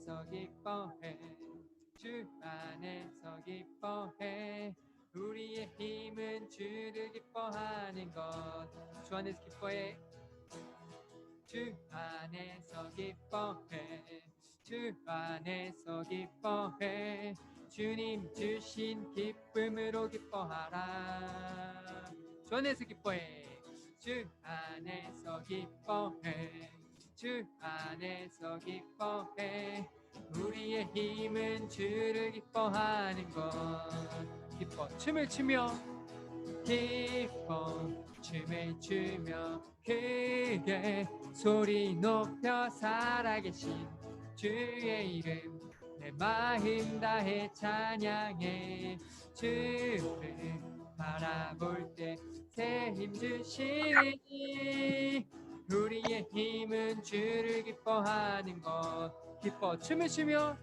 안에서 기뻐해. 주 안에서 기뻐해. 우리의 힘은 주를 기뻐하는 것. 주 안에서 기뻐해. 주 안에서 기뻐해. 주 안에서 기뻐해. 주님 주신 기쁨으로 기뻐하라. 주 안에서 기뻐해. 주 안에서 기뻐해. 주 안에서 기뻐해. 우리의 힘은 주를 기뻐하는 것. 기뻐 춤을 추며 기뻐 춤을 추며 크게 소리 높여 살아계신 주의 이름 내 마음 다해 찬양해. 주를 바라볼 때 새 힘 주시니 우리의 힘은 주를 기뻐하는 것. 기뻐 춤을 추며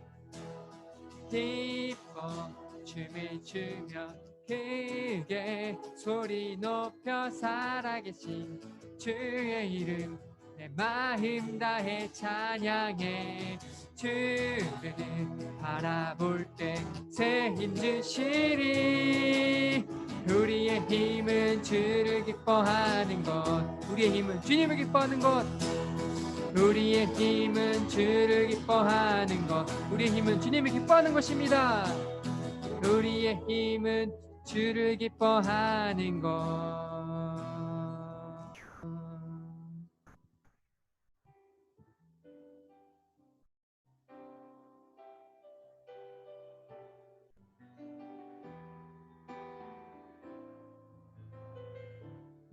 기뻐 춤을 추며 크게 소리 높여 살아계신 주의 이름 내 마음 다해 찬양해. 주를 바라볼 때 새 힘 주시리. 우리의 힘은 주를 기뻐하는 것. 우리의 힘은 주님을 기뻐하는 것. 우리의 힘은 주를 기뻐하는 것. 우리의 힘은 주님을 기뻐하는 것입니다. 우리의 힘은 주를 기뻐하는 것.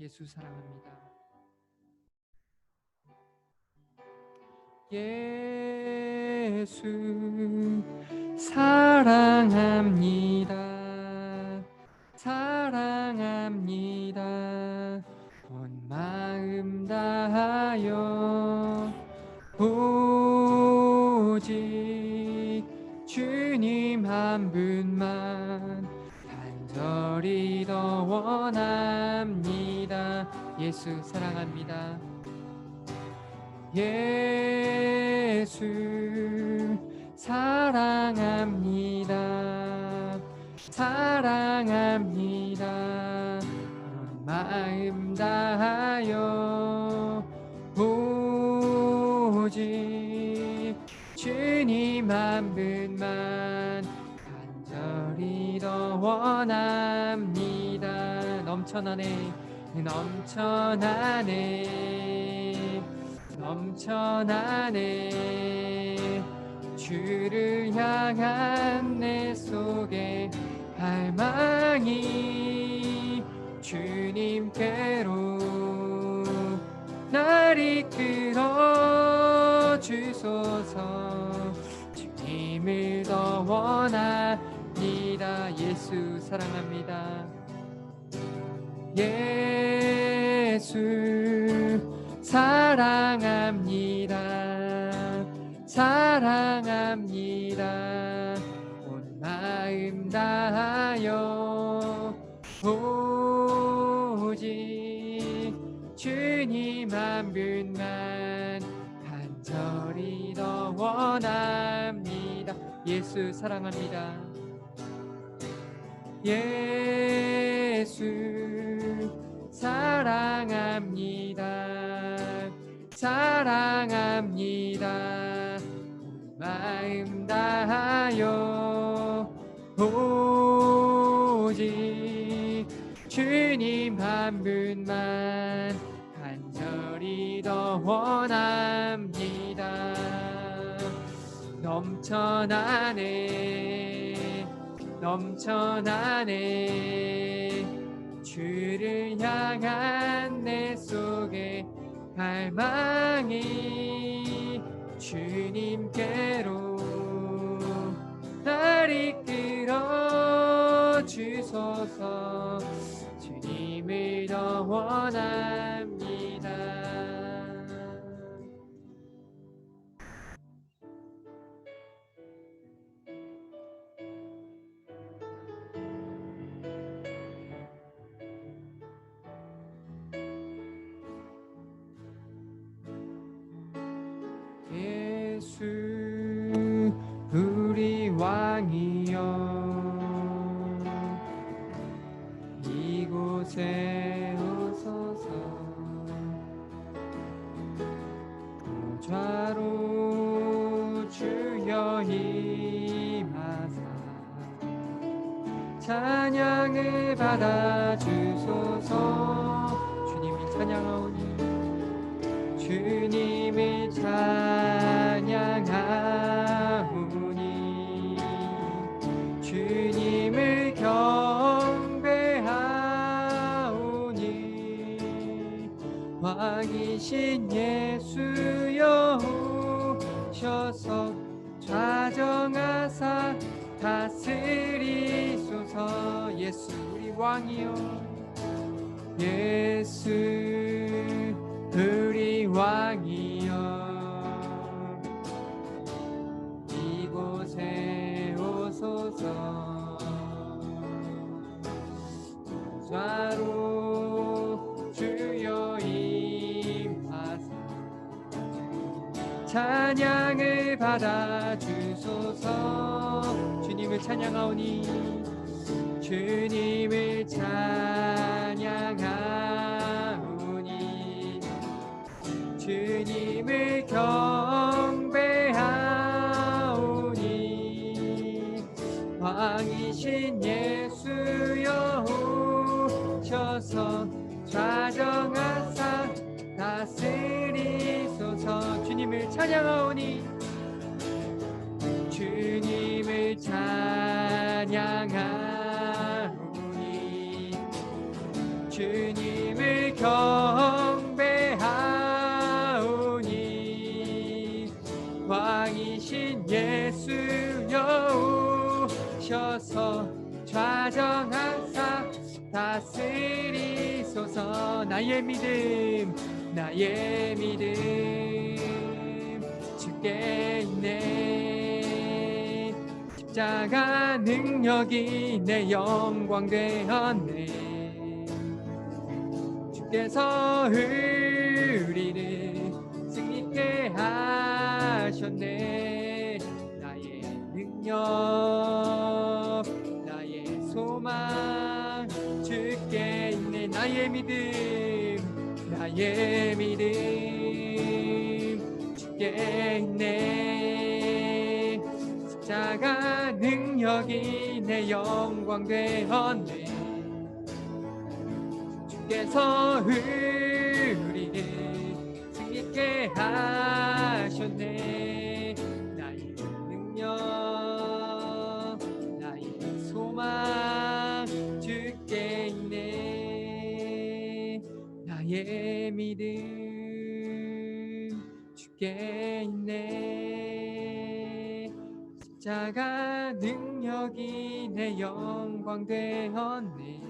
예수 사랑합니다. 예수 사랑합니다. 사랑합니다. 온 마음 다하여 오직 주님 한 분만 간절히 더 원합니다. 예수 사랑합니다. 예수 사랑합니다. 사랑합니다. 온 마음 다하여 오직 주님 한 분만 간절히 더 원합니다. 넘쳐나네 넘쳐나네 넘쳐나네. 주를 향한 내 속에 갈망이 주님께로 날 이끌어 주소서. 주님을 더 원합니다. 예수 사랑합니다. 예수 사랑합니다. 사랑합니다. 온 마음 다하여 오직 주님 한 분만 간절히 더 원합니다. 예수 사랑합니다. 예수 사랑합니다. 사랑합니다. 온 마음 다하여 오직 주님 한 분만 간절히 더 원합니다. 넘쳐나네 넘쳐나네. 주를 향한 내 속에 갈망이 주님께로 날 이끌어 주소서. 주님을 더 원합니다. 예수 왕이여 이곳에 오소서 보좌로 주여 임하사 찬양을 받아주소서. 주님을 찬양하오니 주님을 찬양하오니 주님을 경배하오니 왕이신 예수여 오셔서 좌정하사 다스리소서. 예수 우리 왕이여 예수 우리 왕이여 이곳에 오소서 보좌로 주여 임하사 찬양을 받아주소서. 주님을 찬양하오니 주님을 찬양하오니 주님을 경배하오니 왕이신 예수여 오셔서 좌정하사 다스리소서. 주님을 찬양하오니 주님을 찬양하오니 주님을 경배하오니 왕이신 예수여 오셔서 좌정하사 다스리소서. 나의 믿음 주께 있네. 십자가 능력이 내 영광 되었네. 주께서 우리를 승리케 하셨네. 나의 능력 나의 소망 주께 있네. 나의 믿음 주께 있네. 십자가 능력이 내 영광 되었네. 주께서 우리를 승리케 하셨네. 나의 능력 나의 소망 주께 있네. 나의 믿음 주께 있네. 십자가 능력이 내 영광 되었네.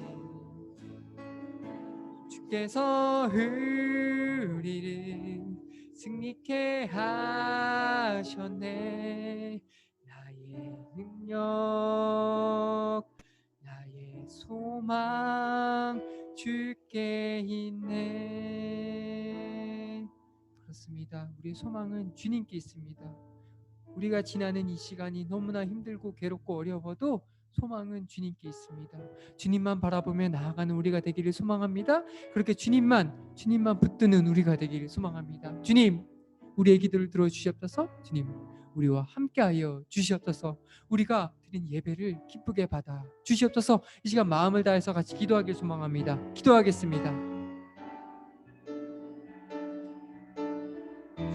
주께서 우리를 승리케 하셨네. 나의 능력 나의 소망 주께 있네. 그렇습니다. 우리의 소망은 주님께 있습니다. 우리가 지나는 이 시간이 너무나 힘들고 괴롭고 어려워도 소망은 주님께 있습니다. 주님만 바라보며 나아가는 우리가 되기를 소망합니다. 그렇게 주님만 붙드는 우리가 되기를 소망합니다. 주님, 우리의 기도를 들어주시옵소서. 주님, 우리와 함께하여 주시옵소서. 우리가 드린 예배를 기쁘게 받아 주시옵소서. 이 시간 마음을 다해서 같이 기도하길 소망합니다. 기도하겠습니다.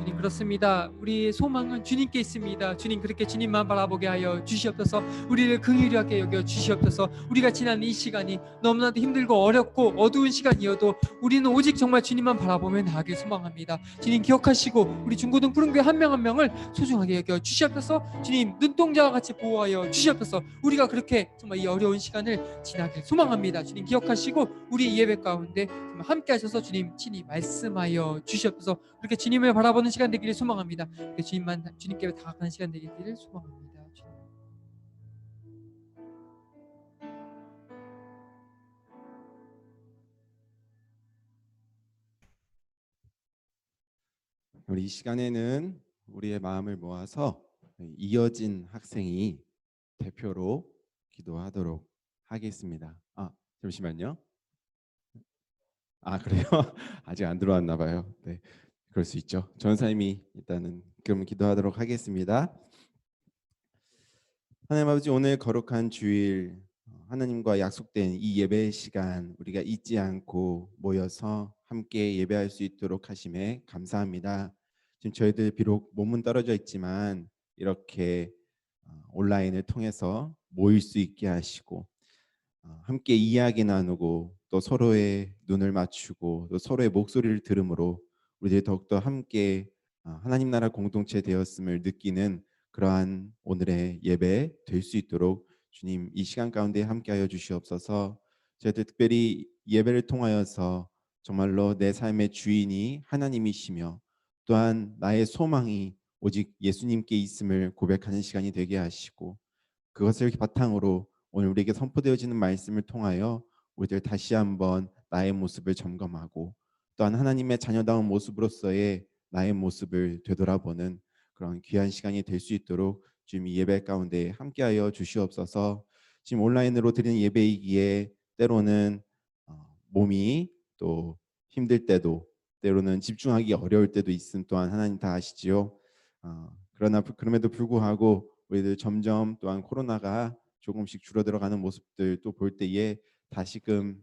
주님, 그렇습니다. 우리의 소망은 주님께 있습니다. 주님, 그렇게 주님만 바라보게 하여 주시옵소서. 우리를 긍휼히 하게 여겨 주시옵소서. 우리가 지난 이 시간이 너무나도 힘들고 어렵고 어두운 시간이어도 우리는 오직 정말 주님만 바라보며 나아가길 소망합니다. 주님, 기억하시고 우리 중고등 푸른교회 한 명 한 명을 소중하게 여겨 주시옵소서. 주님, 눈동자와 같이 보호하여 주시옵소서. 우리가 그렇게 정말 이 어려운 시간을 지나길 소망합니다. 주님, 기억하시고 우리 예배 가운데 함께 하셔서 주님 친히 말씀하여 주시옵소서. 그렇게 주님을 바라보는 시간 되기를 소망합니다. 주님께 다가가는 시간 되기를 소망합니다. 우리 이 시간에는 우리의 마음을 모아서 이어진 학생이 대표로 기도하도록 하겠습니다. 잠시만요. 그래요? 아직 안 들어왔나 봐요. 네, 그럴 수 있죠. 전사님이 일단은 그럼 기도하도록 하겠습니다. 하나님 아버지, 오늘 거룩한 주일 하나님과 약속된 이 예배 시간 우리가 잊지 않고 모여서 함께 예배할 수 있도록 하심에 감사합니다. 지금 저희들 비록 몸은 떨어져 있지만 이렇게 온라인을 통해서 모일 수 있게 하시고 함께 이야기 나누고 또 서로의 눈을 맞추고 또 서로의 목소리를 들음으로 우리들이 더욱더 함께 하나님 나라 공동체 되었음을 느끼는 그러한 오늘의 예배 될 수 있도록 주님 이 시간 가운데 함께하여 주시옵소서. 저희들 특별히 예배를 통하여서 정말로 내 삶의 주인이 하나님이시며 또한 나의 소망이 오직 예수님께 있음을 고백하는 시간이 되게 하시고 그것을 바탕으로 오늘 우리에게 선포되어지는 말씀을 통하여 우리들 다시 한번 나의 모습을 점검하고 또한 하나님의 자녀다운 모습으로서의 나의 모습을 되돌아보는 그런 귀한 시간이 될 수 있도록 주님 이 예배 가운데 함께하여 주시옵소서. 지금 온라인으로 드리는 예배이기에 때로는 몸이 또 힘들 때도 때로는 집중하기 어려울 때도 있음 또한 하나님 다 아시지요. 그러나 그럼에도 불구하고 우리들 점점 또한 코로나가 조금씩 줄어들어가는 모습들 또 볼 때에 다시금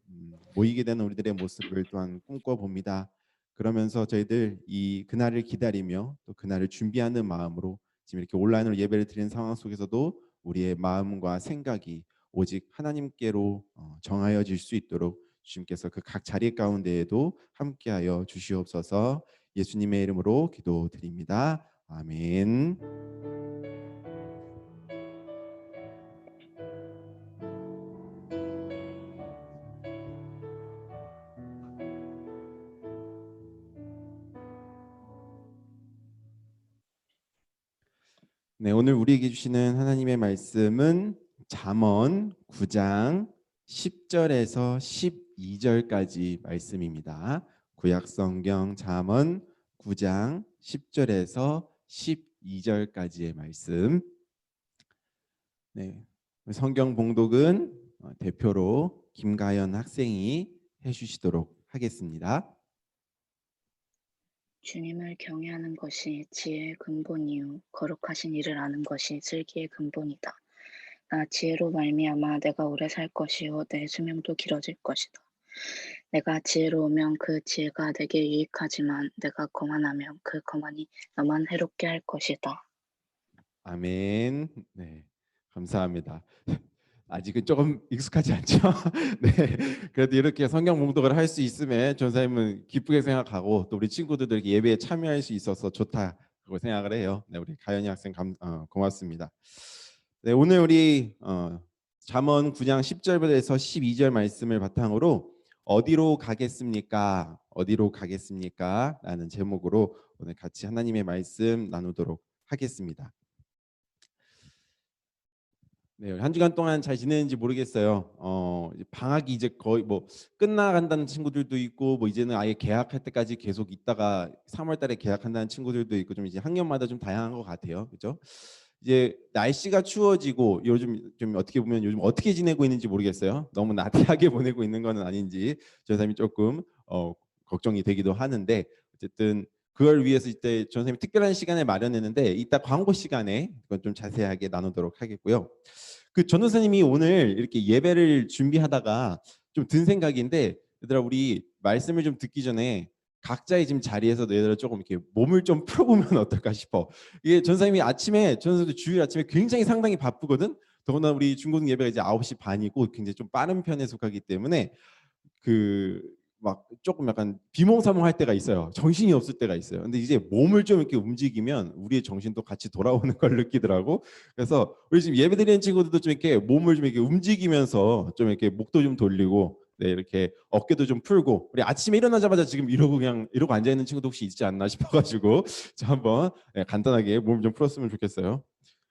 모이게 되는 우리들의 모습을 또한 꿈꿔봅니다. 그러면서 저희들 이 그날을 기다리며 또 그날을 준비하는 마음으로 지금 이렇게 온라인으로 예배를 드리는 상황 속에서도 우리의 마음과 생각이 오직 하나님께로 정하여질 수 있도록 주님께서 그 각 자리 가운데에도 함께하여 주시옵소서. 예수님의 이름으로 기도드립니다. 아멘. 네, 오늘 우리에게 주시는 하나님의 말씀은 잠언 9장 10절에서 12절까지 말씀입니다. 구약성경 잠언 9장 10절에서 12절까지의 말씀. 네, 성경 봉독은 대표로 김가연 학생이 해주시도록 하겠습니다. 주님을 경외하는 것이 지혜의 근본이요 거룩하신 이를 아는 것이 슬기의 근본이다. 나 지혜로 말미암아 내가 오래 살 것이요 내 수명도 길어질 것이다. 내가 지혜로우면 그 지혜가 내게 유익하지만 내가 거만하면 그 거만이 나만 해롭게 할 것이다. 아멘. 네, 감사합니다. 아직은 조금 익숙하지 않죠? 네, 그래도 이렇게 성경 봉독을 할 수 있음에 전사님은 기쁘게 생각하고 또 우리 친구들도 이렇게 예배에 참여할 수 있어서 좋다고 생각을 해요. 네, 우리 가연이 학생 고맙습니다. 네, 오늘 우리 잠언 9장 10절부터 12절 말씀을 바탕으로 어디로 가겠습니까? 어디로 가겠습니까? 라는 제목으로 오늘 같이 하나님의 말씀 나누도록 하겠습니다. 네, 한 주간 동안 잘 지내는지 모르겠어요. 방학이 이제 거의 뭐 끝나간다는 친구들도 있고, 뭐 이제는 아예 개학할 때까지 계속 있다가 3월달에 개학한다는 친구들도 있고, 좀 이제 학년마다 좀 다양한 것 같아요, 그렇죠? 이제 날씨가 추워지고 요즘 좀 어떻게 보면 요즘 어떻게 지내고 있는지 모르겠어요. 너무 나태하게 보내고 있는 것은 아닌지 전사님이 조금 걱정이 되기도 하는데 어쨌든. 그걸 위해서 이때 전사님이 특별한 시간을 마련했는데 이따 광고 시간에 그건 좀 자세하게 나누도록 하겠고요. 그 전도사님이 오늘 이렇게 예배를 준비하다가 좀 든 생각인데, 얘들아 우리 말씀을 좀 듣기 전에 각자의 지금 자리에서 얘들아 조금 이렇게 몸을 좀 풀어보면 어떨까 싶어. 이게 전사님이 아침에 전도사도 주일 아침에 굉장히 상당히 바쁘거든. 더구나 우리 중고등 예배가 이제 9시 반이고 굉장히 좀 빠른 편에 속하기 때문에 막 조금 약간 비몽사몽할 때가 있어요. 정신이 없을 때가 있어요. 근데 이제 몸을 좀 이렇게 움직이면 우리의 정신도 같이 돌아오는 걸 느끼더라고. 그래서 우리 지금 예배드리는 친구들도 좀 이렇게 몸을 좀 이렇게 움직이면서 좀 이렇게 목도 좀 돌리고, 네, 이렇게 어깨도 좀 풀고, 우리 아침에 일어나자마자 지금 이러고 그냥 이러고 앉아 있는 친구도 혹시 있지 않나 싶어가지고 자 한번 간단하게 몸을 좀 풀었으면 좋겠어요.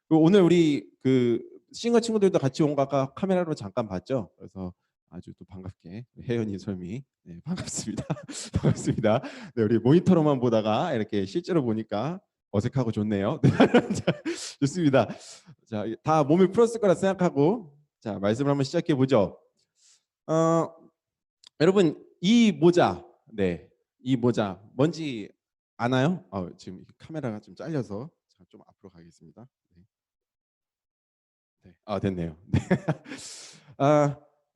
그리고 오늘 우리 그 싱어 친구들도 같이 온 거 아까 카메라로 잠깐 봤죠. 그래서 아주 또 반갑게 혜연이 설미, 네, 반갑습니다. 반갑습니다. 네, 우리 모니터로만 보다가 이렇게 실제로 보니까 어색하고 좋네요. 네, 좋습니다. 자, 다 몸을 풀었을 거라 생각하고 자, 말씀을 한번 시작해 보죠. 여러분 이 모자, 네, 이 모자 뭔지 아나요? 지금 카메라가 좀 잘려서 좀 앞으로 가겠습니다. 네. 네. 됐네요. 네.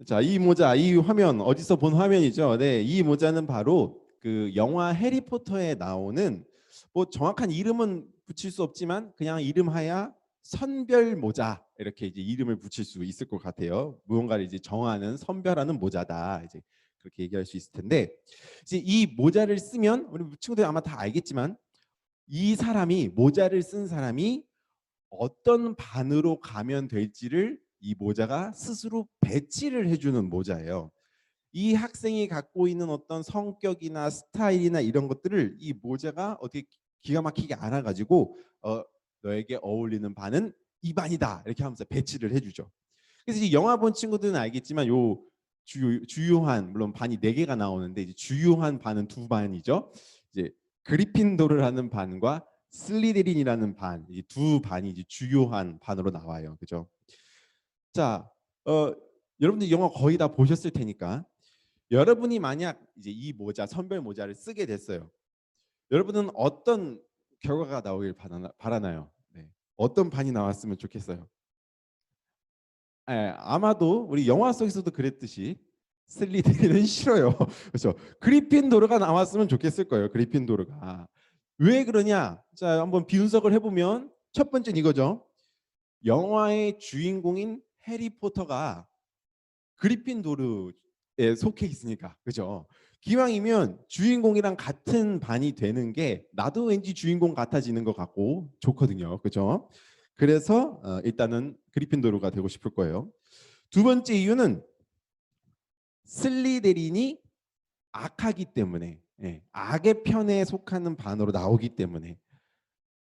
자, 이 모자, 이 화면 어디서 본 화면이죠? 네, 이 모자는 바로 그 영화 해리포터에 나오는 뭐 정확한 이름은 붙일 수 없지만 그냥 이름하야 선별 모자 이렇게 이제 이름을 붙일 수 있을 것 같아요. 무언가를 이제 정하는 선별하는 모자다 이제 그렇게 얘기할 수 있을 텐데 이제 이 모자를 쓰면 우리 친구들 아마 다 알겠지만 이 사람이 모자를 쓴 사람이 어떤 반으로 가면 될지를 이 모자가 스스로 배치를 해주는 모자예요. 이 학생이 갖고 있는 어떤 성격이나 스타일이나 이런 것들을 이 모자가 어떻게 기가 막히게 알아가지고 너에게 어울리는 반은 이 반이다 이렇게 하면서 배치를 해주죠. 그래서 이 영화 본 친구들은 알겠지만 요 주요한 물론 반이 4개가 나오는데 이제 주요한 반은 2반이죠. 이제 그리핀도르라는 반과 슬리데린이라는 반, 이 두 반이 이제 주요한 반으로 나와요. 그죠? 자, 여러분들 영화 거의 다 보셨을 테니까 여러분이 만약 이제 이 모자, 선별 모자를 쓰게 됐어요. 여러분은 어떤 결과가 나오길 바라나요? 네. 어떤 반이 나왔으면 좋겠어요? 아마도 우리 영화 속에서도 그랬듯이 슬리데린은 싫어요. 그렇죠? 그리핀도르가 나왔으면 좋겠을 거예요. 그리핀도르가. 왜 그러냐? 자, 한번 비분석을 해보면 첫 번째는 이거죠. 영화의 주인공인 해리포터가 그리핀도르에 속해 있으니까, 그죠? 기왕이면 주인공이랑 같은 반이 되는 게 나도 왠지 주인공 같아지는 것 같고 좋거든요, 그죠? 그래서 일단은 그리핀도르가 되고 싶을 거예요. 두 번째 이유는 슬리데린이 악하기 때문에, 악의 편에 속하는 반으로 나오기 때문에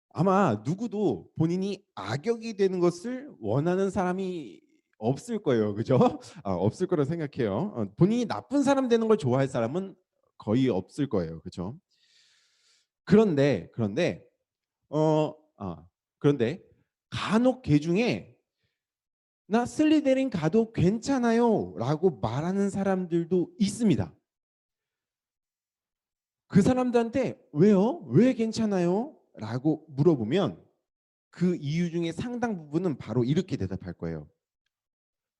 아마 누구도 본인이 악역이 되는 것을 원하는 사람이 없을 거예요. 그죠? 없을 거라 생각해요. 본인이 나쁜 사람 되는 걸 좋아할 사람은 거의 없을 거예요. 그죠? 그런데 그런데 간혹 개 중에 나 슬리데린 가도 괜찮아요 라고 말하는 사람들도 있습니다. 그 사람들한테 왜요? 왜 괜찮아요? 라고 물어보면 그 이유 중에 상당 부분은 바로 이렇게 대답할 거예요.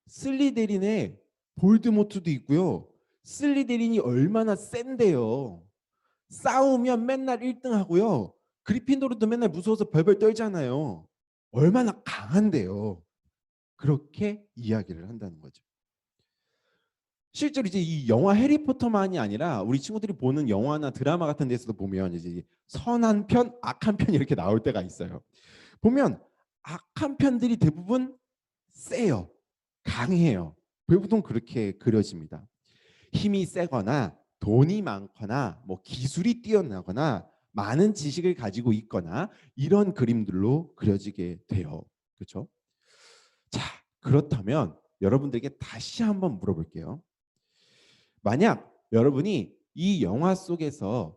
슬리데린에 볼드모트도 있고요. 슬리데린이 얼마나 센데요. 싸우면 맨날 1등 하고요. 그리핀도르도 맨날 무서워서 벌벌 떨잖아요. 얼마나 강한데요. 그렇게 이야기를 한다는 거죠. 실제로 이제 이 영화 해리포터만이 아니라 우리 친구들이 보는 영화나 드라마 같은 데서도 보면 이제 선한 편, 악한 편 이렇게 나올 때가 있어요. 보면 악한 편들이 대부분 세요. 강해요. 대부분 그렇게 그려집니다. 힘이 세거나 돈이 많거나 뭐 기술이 뛰어나거나 많은 지식을 가지고 있거나 이런 그림들로 그려지게 돼요. 그렇죠? 자, 그렇다면 여러분들에게 다시 한번 물어볼게요. 만약 여러분이 이 영화 속에서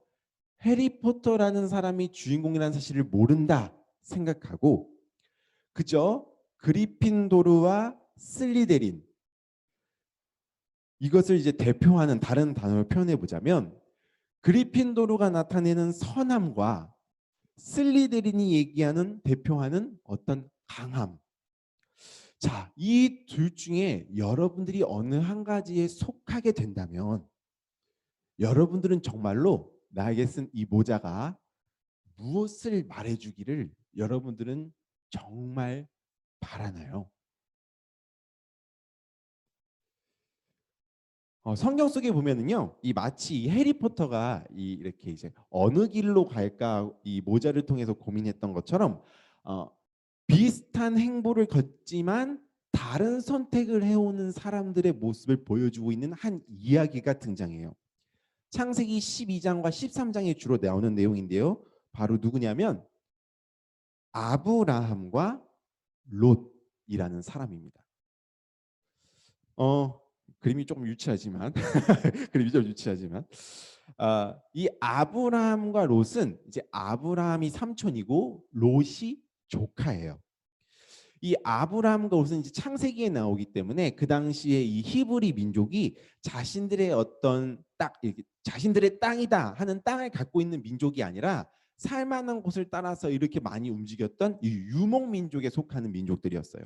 해리포터라는 사람이 주인공이라는 사실을 모른다 생각하고 그저 그리핀도르와 슬리데린 이것을 이제 대표하는 다른 단어로 표현해 보자면 그리핀도르가 나타내는 선함과 슬리데린이 얘기하는 대표하는 어떤 강함. 자, 이 둘 중에 여러분들이 어느 한 가지에 속하게 된다면 여러분들은 정말로 나에게 쓴 이 모자가 무엇을 말해주기를 여러분들은 정말 바라나요? 성경 속에 보면은요, 이 마치 이 해리포터가 이렇게 이제 어느 길로 갈까 이 모자를 통해서 고민했던 것처럼 비슷한 행보를 걷지만 다른 선택을 해오는 사람들의 모습을 보여주고 있는 한 이야기가 등장해요. 창세기 12장과 13장에 주로 나오는 내용인데요. 바로 누구냐면 아브라함과 롯이라는 사람입니다. 그림이 조금 유치하지만 그림이 좀 유치하지만 이 아브라함과 롯은 이제 아브라함이 삼촌이고 롯이 조카예요. 이 아브라함과 롯은 이제 창세기에 나오기 때문에 그 당시에 이 히브리 민족이 자신들의 어떤 자신들의 땅이다 하는 땅을 갖고 있는 민족이 아니라 살만한 곳을 따라서 이렇게 많이 움직였던 이 유목 민족에 속하는 민족들이었어요.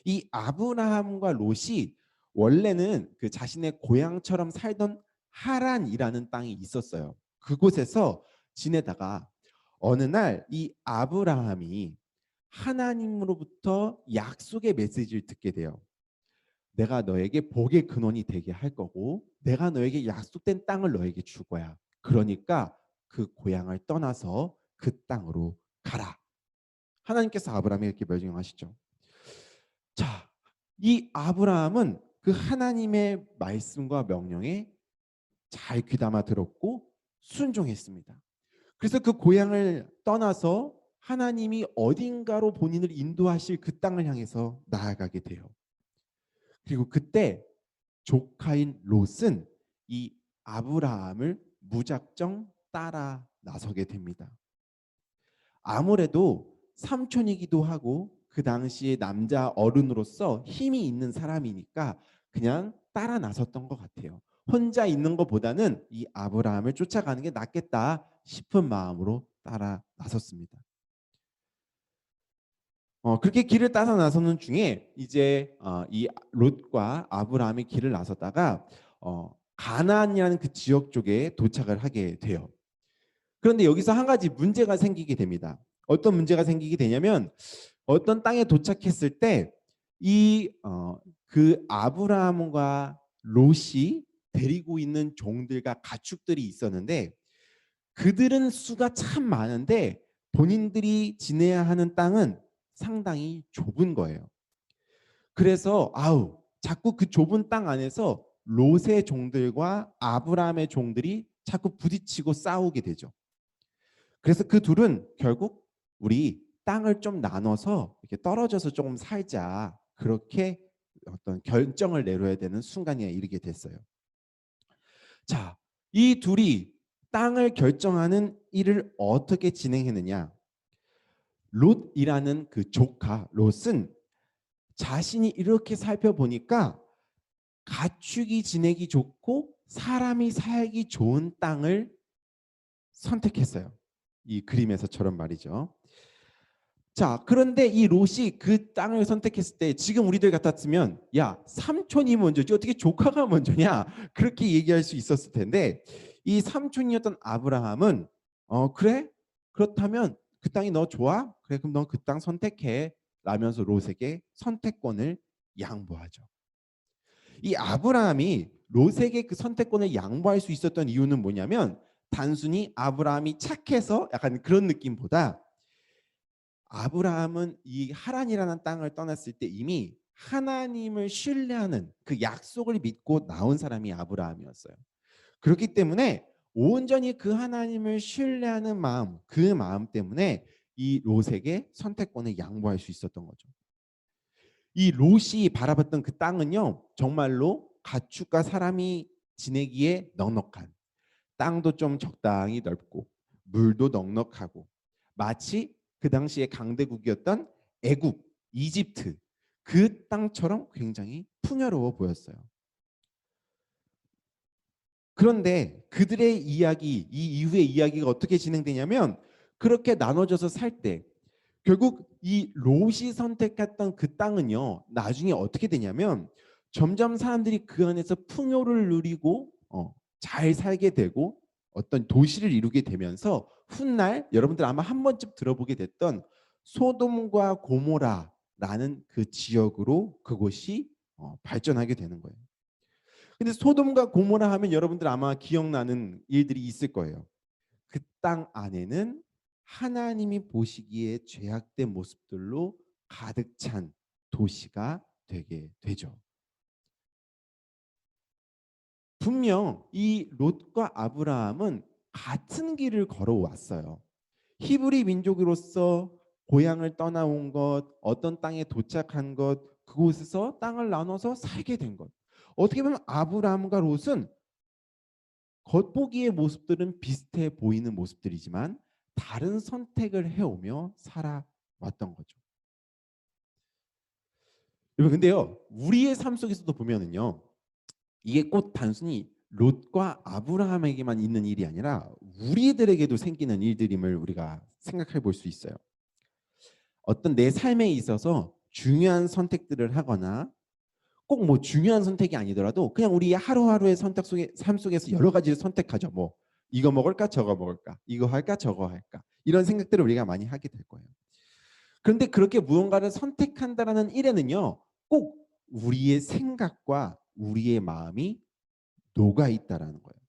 이 아브라함과 롯이 원래는 그 자신의 고향처럼 살던 하란이라는 땅이 있었어요. 그곳에서 지내다가 어느 날 이 아브라함이 하나님으로부터 약속의 메시지를 듣게 돼요. 내가 너에게 복의 근원이 되게 할 거고 내가 너에게 약속된 땅을 너에게 줄 거야. 그러니까 그 고향을 떠나서 그 땅으로 가라. 하나님께서 아브라함에게 이렇게 명령하시죠. 자, 이 아브라함은 그 하나님의 말씀과 명령에 잘 귀담아 들었고 순종했습니다. 그래서 그 고향을 떠나서 하나님이 어딘가로 본인을 인도하실 그 땅을 향해서 나아가게 돼요. 그리고 그때 조카인 롯은 이 아브라함을 무작정 따라 나서게 됩니다. 아무래도 삼촌이기도 하고 그 당시에 남자 어른으로서 힘이 있는 사람이니까 그냥 따라 나섰던 것 같아요. 혼자 있는 것보다는 이 아브라함을 쫓아가는 게 낫겠다 싶은 마음으로 따라 나섰습니다. 그렇게 길을 따라 나서는 중에 이제 이 롯과 아브라함이 길을 나섰다가 가나안이라는 그 지역 쪽에 도착을 하게 돼요. 그런데 여기서 한 가지 문제가 생기게 됩니다. 어떤 문제가 생기게 되냐면 어떤 땅에 도착했을 때 이 그 아브라함과 롯이 데리고 있는 종들과 가축들이 있었는데 그들은 수가 참 많은데 본인들이 지내야 하는 땅은 상당히 좁은 거예요. 그래서 자꾸 그 좁은 땅 안에서 롯의 종들과 아브라함의 종들이 자꾸 부딪히고 싸우게 되죠. 그래서 그 둘은 결국 우리 땅을 좀 나눠서 이렇게 떨어져서 조금 살자. 그렇게 어떤 결정을 내려야 되는 순간에 이르게 됐어요. 자, 이 둘이 땅을 결정하는 일을 어떻게 진행했느냐? 롯이라는 그 조카 롯은 자신이 이렇게 살펴보니까 가축이 지내기 좋고 사람이 살기 좋은 땅을 선택했어요. 이 그림에서처럼 말이죠. 자, 그런데 이 롯이 그 땅을 선택했을 때 지금 우리들 같았으면 야, 삼촌이 먼저지 어떻게 조카가 먼저냐? 그렇게 얘기할 수 있었을 텐데 이 삼촌이었던 아브라함은 그래? 그렇다면 그 땅이 너 좋아? 그래, 그럼 너 그 땅 선택해. 라면서 롯에게 선택권을 양보하죠. 이 아브라함이 롯에게 그 선택권을 양보할 수 있었던 이유는 뭐냐면 단순히 아브라함이 착해서 약간 그런 느낌보다 아브라함은 이 하란이라는 땅을 떠났을 때 이미 하나님을 신뢰하는 그 약속을 믿고 나온 사람이 아브라함이었어요. 그렇기 때문에 온전히 그 하나님을 신뢰하는 마음, 그 마음 때문에 이 롯에게 선택권을 양보할 수 있었던 거죠. 이 롯이 바라봤던 그 땅은요, 정말로 가축과 사람이 지내기에 넉넉한, 땅도 좀 적당히 넓고 물도 넉넉하고 마치 그 당시에 강대국이었던 애굽, 이집트 그 땅처럼 굉장히 풍요로워 보였어요. 그런데 그들의 이야기, 이 이후의 이야기가 어떻게 진행되냐면 그렇게 나눠져서 살 때 결국 이 롯이 선택했던 그 땅은요, 나중에 어떻게 되냐면 점점 사람들이 그 안에서 풍요를 누리고 잘 살게 되고 어떤 도시를 이루게 되면서 훗날 여러분들 아마 한 번쯤 들어보게 됐던 소돔과 고모라라는 그 지역으로 그곳이 발전하게 되는 거예요. 근데 소돔과 고모라 하면 여러분들 아마 기억나는 일들이 있을 거예요. 그 땅 안에는 하나님이 보시기에 죄악된 모습들로 가득 찬 도시가 되게 되죠. 분명 이 롯과 아브라함은 같은 길을 걸어왔어요. 히브리 민족으로서 고향을 떠나온 것, 어떤 땅에 도착한 것, 그곳에서 땅을 나눠서 살게 된 것. 어떻게 보면 아브라함과 롯은 겉보기의 모습들은 비슷해 보이는 모습들이지만 다른 선택을 해오며 살아왔던 거죠. 여러분 근데요, 우리의 삶 속에서도 보면은요, 이게 꼭 단순히 롯과 아브라함에게만 있는 일이 아니라 우리들에게도 생기는 일들임을 우리가 생각해 볼 수 있어요. 어떤 내 삶에 있어서 중요한 선택들을 하거나 꼭 뭐 중요한 선택이 아니더라도 그냥 우리 하루하루의 선택 속에 삶 속에서 여러 가지를 선택하죠. 뭐 이거 먹을까 저거 먹을까, 이거 할까 저거 할까, 이런 생각들을 우리가 많이 하게 될 거예요. 그런데 그렇게 무언가를 선택한다라는 일에는요, 꼭 우리의 생각과 우리의 마음이 녹아 있다라는 거예요.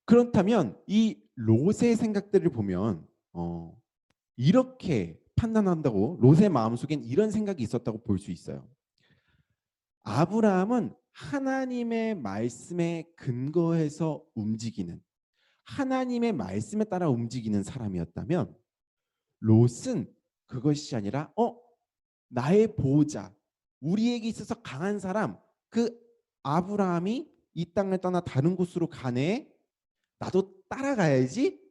그렇다면 이 롯의 생각들을 보면 이렇게 판단한다고, 롯의 마음속엔 이런 생각이 있었다고 볼 수 있어요. 아브라함은 하나님의 말씀에 근거해서 움직이는, 하나님의 말씀에 따라 움직이는 사람이었다면, 롯은 그것이 아니라 나의 보호자, 우리에게 있어서 강한 사람, 그 아브라함이 이 땅을 떠나 다른 곳으로 가네, 나도 따라가야지.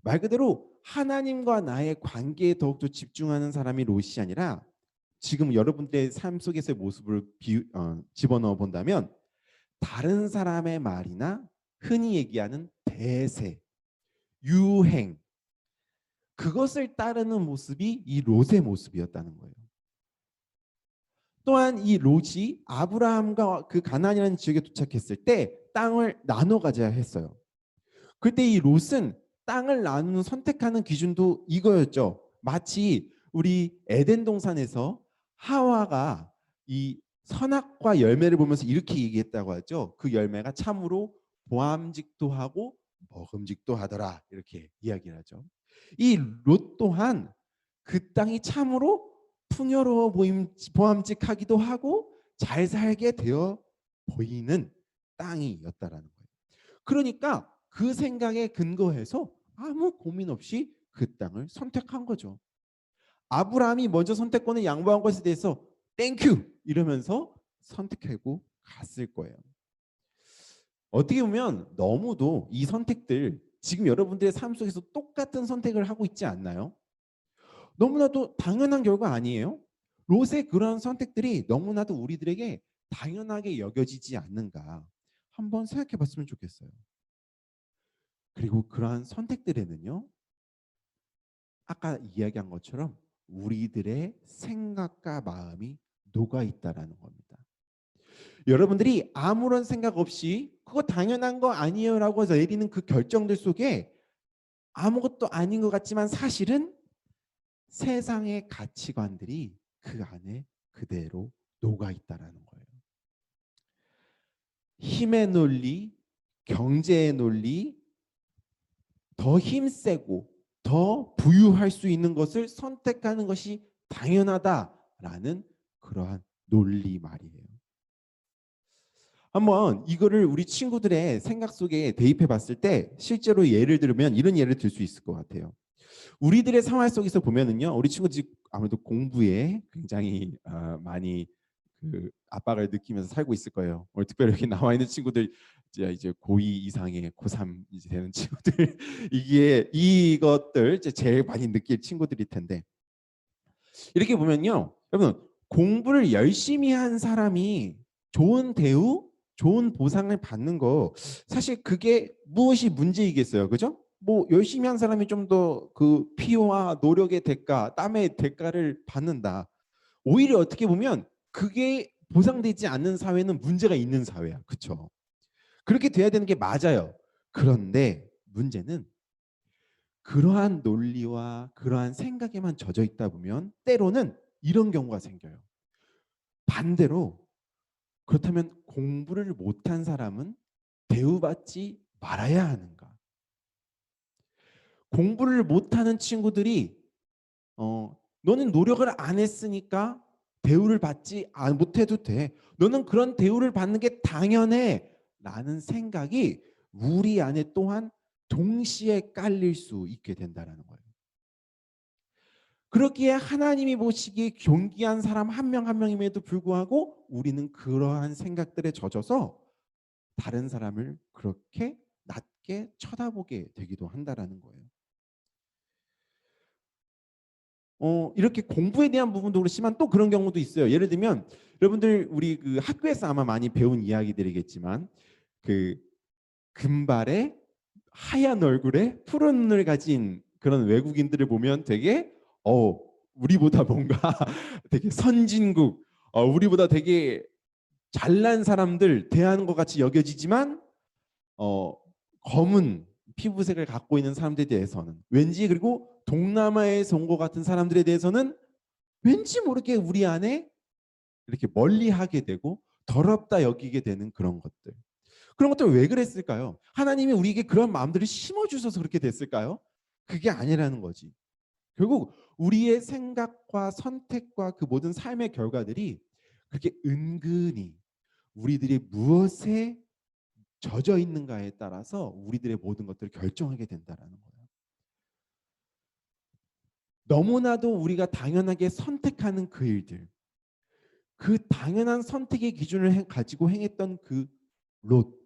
말 그대로 하나님과 나의 관계에 더욱더 집중하는 사람이 롯이 아니라, 지금 여러분들의 삶 속에서의 모습을 집어넣어 본다면 다른 사람의 말이나 흔히 얘기하는 대세, 유행, 그것을 따르는 모습이 이 롯의 모습이었다는 거예요. 또한 이 롯이 아브라함과 그 가나안이라는 지역에 도착했을 때 땅을 나눠 가져야 했어요. 그때 이 롯은 땅을 나누는 선택하는 기준도 이거였죠. 마치 우리 에덴 동산에서 하와가 이 선악과 열매를 보면서 이렇게 얘기했다고 하죠. 그 열매가 참으로 보암직도 하고 먹음직도 하더라, 이렇게 이야기를 하죠. 이 롯 또한 그 땅이 참으로 풍요로워 보암직하기도 하고 잘 살게 되어 보이는 땅이었다라는 거예요. 그러니까 그 생각에 근거해서 아무 고민 없이 그 땅을 선택한 거죠. 아브라함이 먼저 선택권을 양보한 것에 대해서 땡큐 이러면서 선택하고 갔을 거예요. 어떻게 보면 너무도 이 선택들, 지금 여러분들의 삶 속에서 똑같은 선택을 하고 있지 않나요? 너무나도 당연한 결과 아니에요? 롯의 그러한 선택들이 너무나도 우리들에게 당연하게 여겨지지 않는가 한번 생각해 봤으면 좋겠어요. 그리고 그러한 선택들에는요, 아까 이야기한 것처럼 우리들의 생각과 마음이 녹아 있다라는 겁니다. 여러분들이 아무런 생각 없이 그거 당연한 거 아니에요라고 해서 내리는 그 결정들 속에 아무것도 아닌 것 같지만 사실은 세상의 가치관들이 그 안에 그대로 녹아 있다라는 거예요. 힘의 논리, 경제의 논리, 더 힘세고 더 부유할 수 있는 것을 선택하는 것이 당연하다라는 그러한 논리 말이에요. 한번 이거를 우리 친구들의 생각 속에 대입해 봤을 때 실제로 예를 들면 이런 예를 들 수 있을 것 같아요. 우리들의 생활 속에서 보면은요, 우리 친구들이 아무래도 공부에 굉장히 많이 그 압박을 느끼면서 살고 있을 거예요. 오늘 특별히 이렇게 나와 있는 친구들 이제 고2 이상의 고3 이제 되는 친구들 이게 이것들 이제 제일 많이 느낄 친구들일 텐데, 이렇게 보면요, 여러분 공부를 열심히 한 사람이 좋은 대우, 좋은 보상을 받는 거 사실 그게 무엇이 문제이겠어요, 그죠? 뭐 열심히 한 사람이 좀 더 그 피와 노력의 대가, 땀의 대가를 받는다. 오히려 어떻게 보면 그게 보상되지 않는 사회는 문제가 있는 사회야, 그렇죠? 그렇게 돼야 되는 게 맞아요. 그런데 문제는 그러한 논리와 그러한 생각에만 젖어 있다 보면 때로는 이런 경우가 생겨요. 반대로, 그렇다면 공부를 못한 사람은 대우받지 말아야 하는가? 공부를 못하는 친구들이 너는 노력을 안 했으니까 대우를 받지 못해도 돼. 너는 그런 대우를 받는 게 당연해. 라는 생각이 우리 안에 또한 동시에 깔릴 수 있게 된다는 거예요. 그렇기에 하나님이 보시기에 존귀한 사람 한 명 한 명임에도 불구하고 우리는 그러한 생각들에 젖어서 다른 사람을 그렇게 낮게 쳐다보게 되기도 한다라는 거예요. 이렇게 공부에 대한 부분도 그렇지만 또 그런 경우도 있어요. 예를 들면 여러분들 우리 그 학교에서 아마 많이 배운 이야기들이겠지만 그 금발에 하얀 얼굴에 푸른 눈을 가진 그런 외국인들을 보면 되게 우리보다 뭔가 되게 선진국, 우리보다 되게 잘난 사람들 대하는 것 같이 여겨지지만 검은 피부색을 갖고 있는 사람들에 대해서는 왠지, 그리고 동남아에서 온 것 같은 사람들에 대해서는 왠지 모르게 우리 안에 이렇게 멀리하게 되고 더럽다 여기게 되는 그런 것들. 그런 것들 왜 그랬을까요? 하나님이 우리에게 그런 마음들을 심어주셔서 그렇게 됐을까요? 그게 아니라는 거지. 결국 우리의 생각과 선택과 그 모든 삶의 결과들이 그렇게 은근히 우리들이 무엇에 젖어 있는가에 따라서 우리들의 모든 것들을 결정하게 된다라는 거예요. 너무나도 우리가 당연하게 선택하는 그 일들, 그 당연한 선택의 기준을 가지고 행했던 그 롯,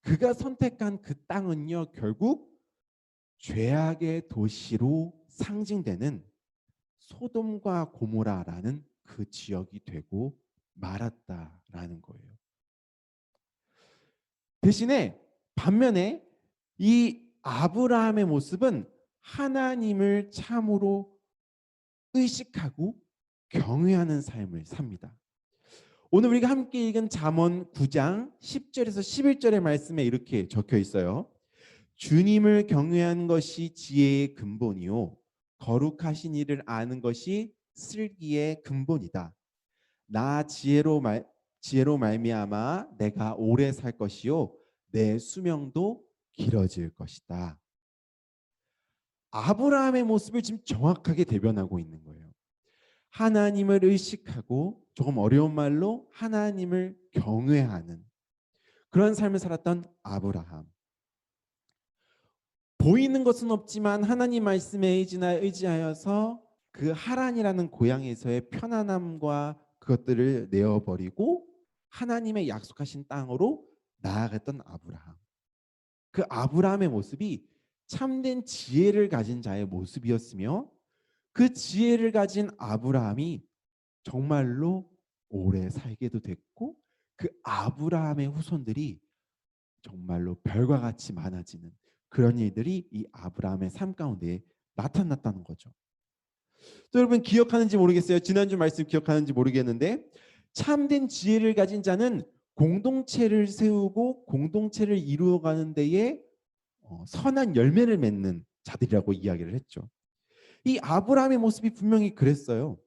그가 선택한 그 땅은요, 결국 죄악의 도시로 상징되는 소돔과 고모라라는 그 지역이 되고 말았다라는 거예요. 대신에 반면에 이 아브라함의 모습은 하나님을 참으로 의식하고 경외하는 삶을 삽니다. 오늘 우리가 함께 읽은 잠언 9장 10절에서 11절의 말씀에 이렇게 적혀 있어요. 주님을 경외하는 것이 지혜의 근본이요 거룩하신 이를 아는 것이 슬기의 근본이다. 나 지혜로 말미암아 내가 오래 살 것이요 내 수명도 길어질 것이다. 아브라함의 모습을 지금 정확하게 대변하고 있는 거예요. 하나님을 의식하고 조금 어려운 말로 하나님을 경외하는 그런 삶을 살았던 아브라함. 보이는 것은 없지만 하나님 말씀에 의지하여서 그 하란이라는 고향에서의 편안함과 그것들을 내어버리고 하나님의 약속하신 땅으로 나아갔던 아브라함. 그 아브라함의 모습이 참된 지혜를 가진 자의 모습이었으며 그 지혜를 가진 아브라함이 정말로 오래 살게도 됐고 그 아브라함의 후손들이 정말로 별과 같이 많아지는 그런 일들이 이 아브라함의 삶 가운데 나타났다는 거죠. 또 여러분 기억하는지 모르겠어요. 지난주 말씀 기억하는지 모르겠는데 참된 지혜를 가진 자는 공동체를 세우고 공동체를 이루어가는 데에 선한 열매를 맺는 자들이라고 이야기를 했죠. 이 아브라함의 모습이 분명히 그랬어요.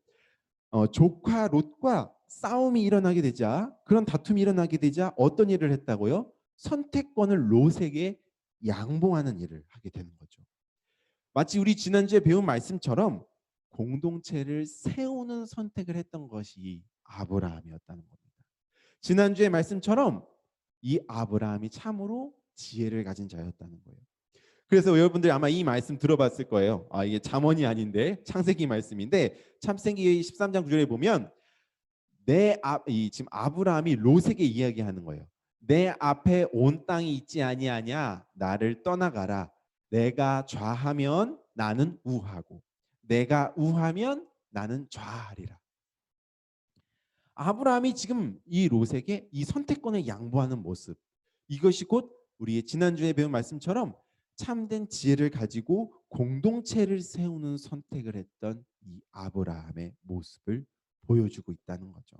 조카 롯과 싸움이 일어나게 되자, 그런 다툼이 일어나게 되자 어떤 일을 했다고요? 선택권을 롯에게 양보하는 일을 하게 되는 거죠. 마치 우리 지난주에 배운 말씀처럼 공동체를 세우는 선택을 했던 것이 아브라함이었다는 겁니다. 지난주의 말씀처럼 이 아브라함이 참으로 지혜를 가진 자였다는 거예요. 그래서 여러분들 아마 이 말씀 들어봤을 거예요. 이게 잠언이 아닌데 창세기 말씀인데 창세기 13장 9절에 보면 지금 아브라함이 롯에게 이야기하는 거예요. 내 앞에 온 땅이 있지 아니하냐? 나를 떠나가라. 내가 좌하면 나는 우하고 내가 우하면 나는 좌하리라. 아브라함이 지금 이 롯에게 이 선택권을 양보하는 모습, 이것이 곧 우리의 지난주에 배운 말씀처럼 참된 지혜를 가지고 공동체를 세우는 선택을 했던 이 아브라함의 모습을 보여주고 있다는 거죠.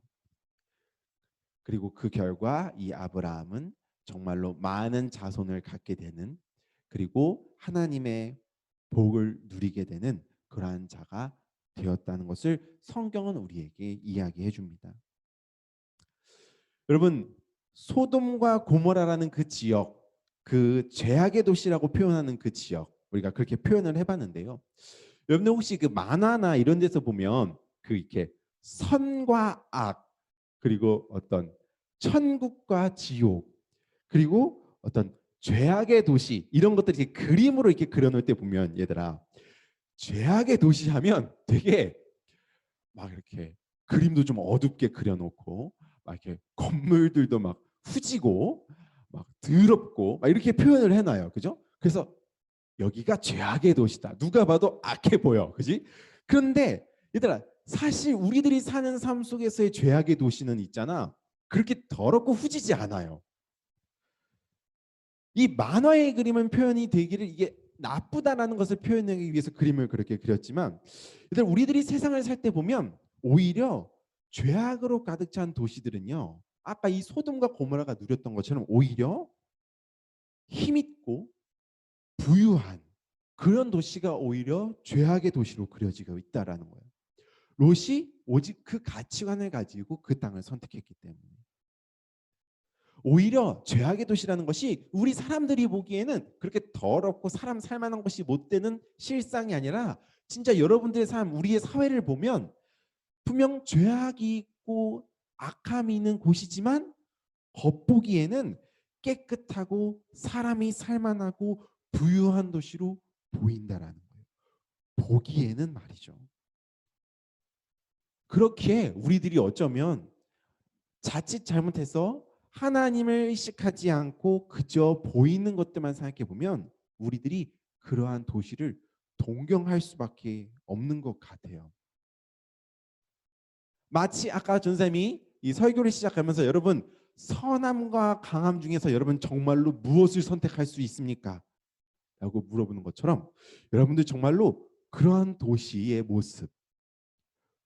그리고 그 결과 이 아브라함은 정말로 많은 자손을 갖게 되는, 그리고 하나님의 복을 누리게 되는 그러한 자가 되었다는 것을 성경은 우리에게 이야기해 줍니다. 여러분, 소돔과 고모라라는 그 지역, 그 죄악의 도시라고 표현하는 그 지역, 우리가 그렇게 표현을 해봤는데요. 여러분들 혹시 그 만화나 이런 데서 보면 그 이렇게 선과 악, 그리고 어떤 천국과 지옥, 그리고 어떤 죄악의 도시, 이런 것들 이렇게 그림으로 이렇게 그려놓을 때 보면, 얘들아, 죄악의 도시 하면 되게 막 이렇게 그림도 좀 어둡게 그려놓고 막 이렇게 건물들도 막 후지고 막 더럽고 막 이렇게 표현을 해놔요. 그죠? 그래서 여기가 죄악의 도시다. 누가 봐도 악해 보여. 그지? 그런데 얘들아, 사실 우리들이 사는 삶 속에서의 죄악의 도시는 있잖아. 그렇게 더럽고 후지지 않아요. 이 만화의 그림은 표현이 되기를 이게 나쁘다라는 것을 표현하기 위해서 그림을 그렇게 그렸지만, 얘들 우리들이 세상을 살 때 보면 오히려 죄악으로 가득 찬 도시들은요, 아까 이 소돔과 고모라가 누렸던 것처럼 오히려 힘있고 부유한 그런 도시가 오히려 죄악의 도시로 그려지고 있다라는 거예요. 롯이 오직 그 가치관을 가지고 그 땅을 선택했기 때문에. 오히려 죄악의 도시라는 것이 우리 사람들이 보기에는 그렇게 더럽고 사람 살만한 것이 못 되는 실상이 아니라, 진짜 여러분들의 삶, 우리의 사회를 보면 분명 죄악이 있고 악함이 있는 곳이지만 겉보기에는 깨끗하고 사람이 살만하고 부유한 도시로 보인다라는 거예요. 보기에는 말이죠. 그렇게 우리들이 어쩌면 자칫 잘못해서 하나님을 의식하지 않고 그저 보이는 것들만 생각해 보면 우리들이 그러한 도시를 동경할 수밖에 없는 것 같아요. 마치 아까 전쌤이 이 설교를 시작하면서 여러분 선함과 강함 중에서 여러분 정말로 무엇을 선택할 수 있습니까? 라고 물어보는 것처럼 여러분들 정말로 그러한 도시의 모습,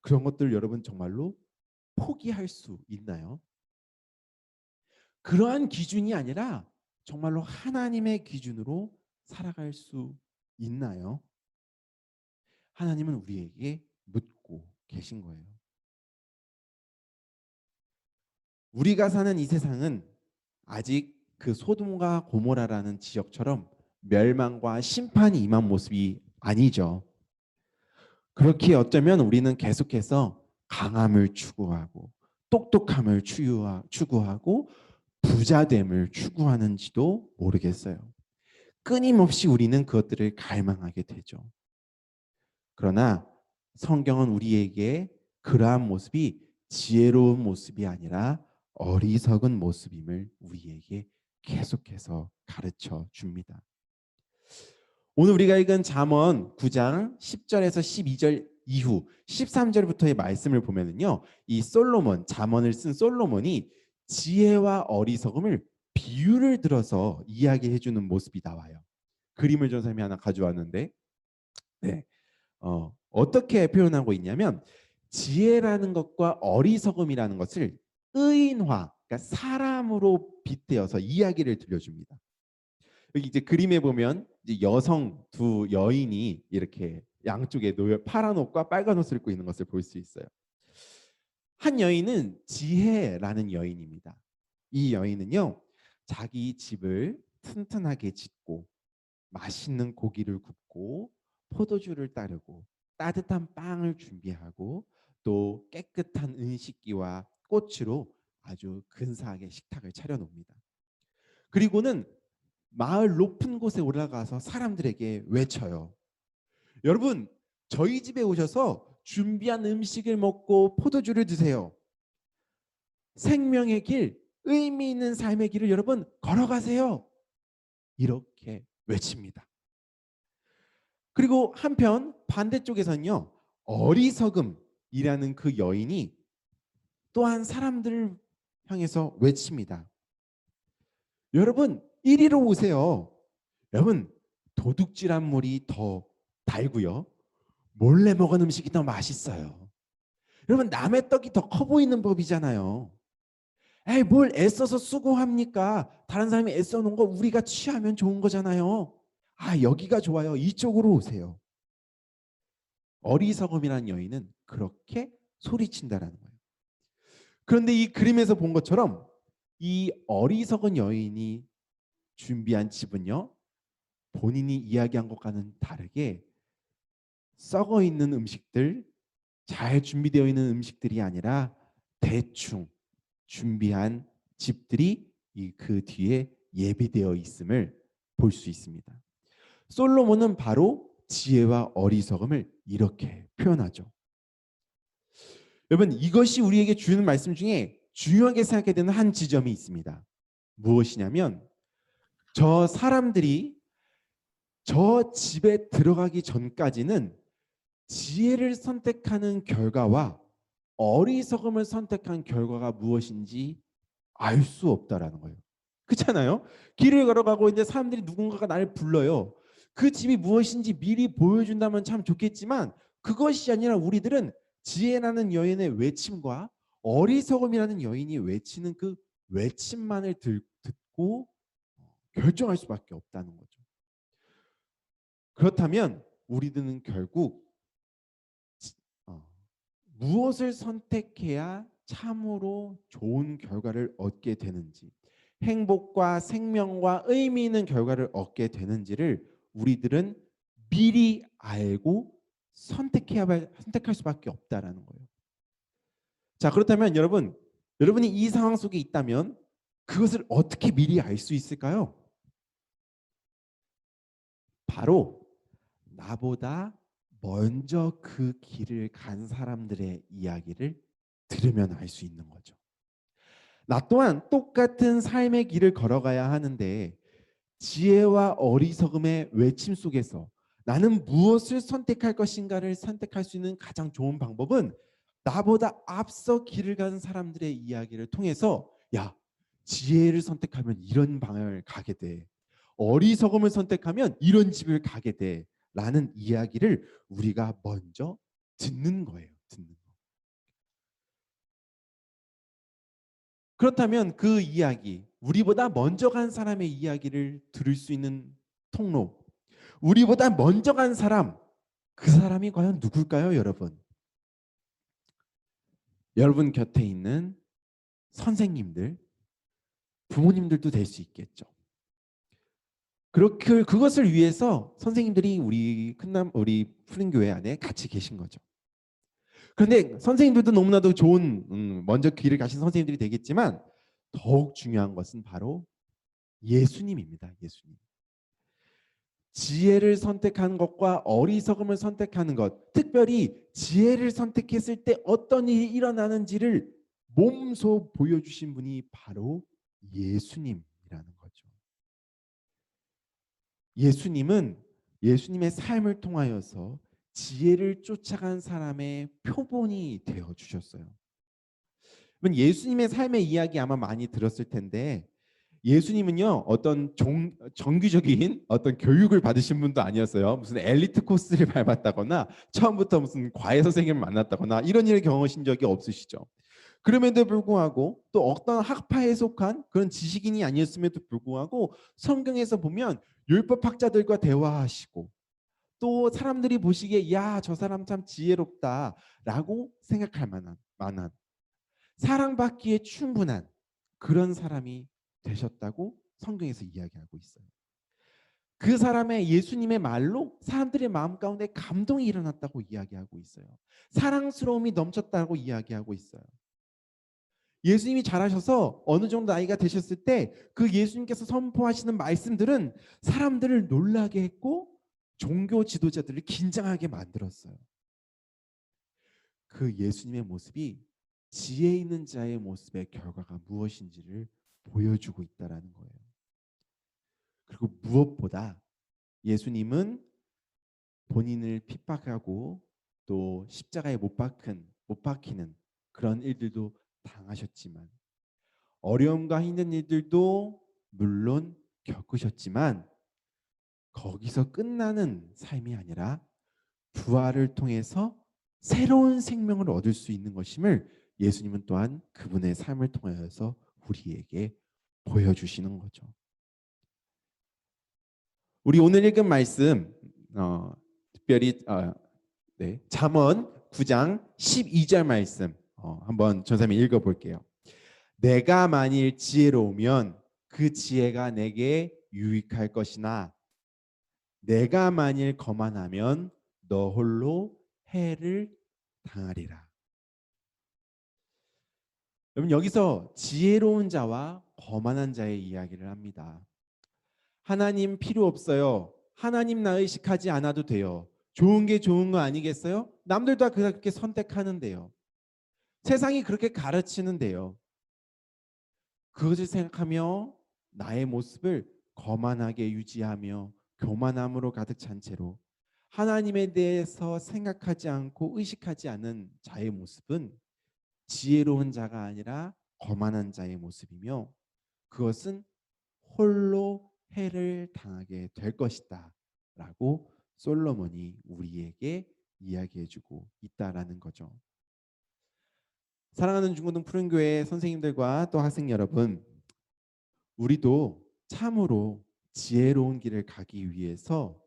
그런 것들 여러분 정말로 포기할 수 있나요? 그러한 기준이 아니라 정말로 하나님의 기준으로 살아갈 수 있나요? 하나님은 우리에게 묻고 계신 거예요. 우리가 사는 이 세상은 아직 그 소돔과 고모라라는 지역처럼 멸망과 심판이 임한 모습이 아니죠. 그렇게 어쩌면 우리는 계속해서 강함을 추구하고 똑똑함을 추구하고 부자됨을 추구하는지도 모르겠어요. 끊임없이 우리는 그것들을 갈망하게 되죠. 그러나 성경은 우리에게 그러한 모습이 지혜로운 모습이 아니라 어리석은 모습임을 우리에게 계속해서 가르쳐 줍니다. 오늘 우리가 읽은 잠언 9장 10절에서 12절 이후 13절부터의 말씀을 보면은요, 이 솔로몬, 잠언을 쓴 솔로몬이 지혜와 어리석음을 비유를 들어서 이야기해 주는 모습이 나와요. 그림을 전사님이 하나 가져왔는데, 네, 어떻게 표현하고 있냐면 지혜라는 것과 어리석음이라는 것을 의인화, 그러니까 사람으로 빗대어서 이야기를 들려줍니다. 여기 이제 그림에 보면 이제 여성 두 여인이 이렇게 양쪽에 파란 옷과 빨간 옷을 입고 있는 것을 볼 수 있어요. 한 여인은 지혜라는 여인입니다. 이 여인은요, 자기 집을 튼튼하게 짓고 맛있는 고기를 굽고 포도주를 따르고 따뜻한 빵을 준비하고 또 깨끗한 은식기와 꽃으로 아주 근사하게 식탁을 차려놓습니다. 그리고는 마을 높은 곳에 올라가서 사람들에게 외쳐요. 여러분, 저희 집에 오셔서 준비한 음식을 먹고 포도주를 드세요. 생명의 길, 의미 있는 삶의 길을 여러분 걸어가세요. 이렇게 외칩니다. 그리고 한편 반대쪽에서는요, 어리석음이라는 그 여인이 또한 사람들을 향해서 외칩니다. 여러분, 이리로 오세요. 여러분, 도둑질한 물이 더 달고요, 몰래 먹은 음식이 더 맛있어요. 여러분, 남의 떡이 더 커 보이는 법이잖아요. 에이, 뭘 애써서 수고합니까? 다른 사람이 애써 놓은 거 우리가 취하면 좋은 거잖아요. 아, 여기가 좋아요. 이쪽으로 오세요. 어리석음이라는 여인은 그렇게 소리친다라는 거예요. 그런데 이 그림에서 본 것처럼 이 어리석은 여인이 준비한 집은요, 본인이 이야기한 것과는 다르게 썩어 있는 음식들, 잘 준비되어 있는 음식들이 아니라 대충 준비한 집들이 그 뒤에 예비되어 있음을 볼 수 있습니다. 솔로몬은 바로 지혜와 어리석음을 이렇게 표현하죠. 여러분, 이것이 우리에게 주는 말씀 중에 중요하게 생각해야 되는 한 지점이 있습니다. 무엇이냐면 저 사람들이 저 집에 들어가기 전까지는 지혜를 선택하는 결과와 어리석음을 선택한 결과가 무엇인지 알 수 없다라는 거예요. 그렇잖아요. 길을 걸어가고 있는데 사람들이 누군가가 나를 불러요. 그 집이 무엇인지 미리 보여준다면 참 좋겠지만 그것이 아니라 우리들은 지혜라는 여인의 외침과 어리석음이라는 여인이 외치는 그 외침만을 듣고 결정할 수밖에 없다는 거죠. 그렇다면 우리들은 결국 어, 무엇을 선택해야 참으로 좋은 결과를 얻게 되는지, 행복과 생명과 의미 있는 결과를 얻게 되는지를 우리들은 미리 알고 선택할 수밖에 없다라는 거예요. 자, 그렇다면 여러분이 이 상황 속에 있다면 그것을 어떻게 미리 알 수 있을까요? 바로 나보다 먼저 그 길을 간 사람들의 이야기를 들으면 알 수 있는 거죠. 나 또한 똑같은 삶의 길을 걸어가야 하는데 지혜와 어리석음의 외침 속에서 나는 무엇을 선택할 것인가를 선택할 수 있는 가장 좋은 방법은 나보다 앞서 길을 간 사람들의 이야기를 통해서 야, 지혜를 선택하면 이런 방향을 가게 돼. 어리석음을 선택하면 이런 집을 가게 돼. 라는 이야기를 우리가 먼저 듣는 거예요. 듣는 거. 그렇다면 그 이야기, 우리보다 먼저 간 사람의 이야기를 들을 수 있는 통로, 우리보다 먼저 간 사람, 그 사람이 과연 누굴까요, 여러분? 여러분 곁에 있는 선생님들, 부모님들도 될 수 있겠죠. 그렇게 그것을 위해서 선생님들이 우리 푸른교회 안에 같이 계신 거죠. 그런데 선생님들도 너무나도 좋은 먼저 길을 가신 선생님들이 되겠지만 더욱 중요한 것은 바로 예수님입니다. 예수님. 지혜를 선택하는 것과 어리석음을 선택하는 것, 특별히 지혜를 선택했을 때 어떤 일이 일어나는지를 몸소 보여주신 분이 바로 예수님이라는 거죠. 예수님은 예수님의 삶을 통하여서 지혜를 쫓아간 사람의 표본이 되어 주셨어요. 예수님의 삶의 이야기 아마 많이 들었을 텐데 예수님은요 어떤 정규적인 어떤 교육을 받으신 분도 아니었어요. 무슨 엘리트 코스를 밟았다거나 처음부터 무슨 과외 선생님을 만났다거나 이런 일을 경험하신 적이 없으시죠. 그럼에도 불구하고 또 어떤 학파에 속한 그런 지식인이 아니었음에도 불구하고 성경에서 보면 율법학자들과 대화하시고 또 사람들이 보시기에 야, 저 사람 참 지혜롭다라고 생각할 만한 사랑받기에 충분한 그런 사람이 되셨다고 성경에서 이야기하고 있어요. 그 사람의 예수님의 말로 사람들의 마음 가운데 감동이 일어났다고 이야기하고 있어요. 사랑스러움이 넘쳤다고 이야기하고 있어요. 예수님이 잘하셔서 어느 정도 나이가 되셨을 때 그 예수님께서 선포하시는 말씀들은 사람들을 놀라게 했고 종교 지도자들을 긴장하게 만들었어요. 그 예수님의 모습이 지혜 있는 자의 모습의 결과가 무엇인지를 보여주고 있다라는 거예요. 그리고 무엇보다 예수님은 본인을 핍박하고 또 십자가에 못 박히는 그런 일들도 당하셨지만 어려움과 힘든 일들도 물론 겪으셨지만 거기서 끝나는 삶이 아니라 부활을 통해서 새로운 생명을 얻을 수 있는 것임을 예수님은 또한 그분의 삶을 통하여서 우리에게 보여주시는 거죠. 우리 오늘 읽은 말씀 특별히 잠언 9장 12절 말씀 한번 전사님 읽어볼게요. 내가 만일 지혜로우면 그 지혜가 내게 유익할 것이나 내가 만일 거만하면 너 홀로 해를 당하리라. 여러분 여기서 지혜로운 자와 거만한 자의 이야기를 합니다. 하나님 필요 없어요. 하나님 나 의식하지 않아도 돼요. 좋은 게 좋은 거 아니겠어요? 남들도 그렇게 선택하는데요. 세상이 그렇게 가르치는데요. 그것을 생각하며 나의 모습을 거만하게 유지하며 교만함으로 가득 찬 채로 하나님에 대해서 생각하지 않고 의식하지 않는 자의 모습은 지혜로운 자가 아니라 거만한 자의 모습이며 그것은 홀로 해를 당하게 될 것이다 라고 솔로몬이 우리에게 이야기해주고 있다라는 거죠. 사랑하는 중고등 푸른교회 선생님들과 또 학생 여러분, 우리도 참으로 지혜로운 길을 가기 위해서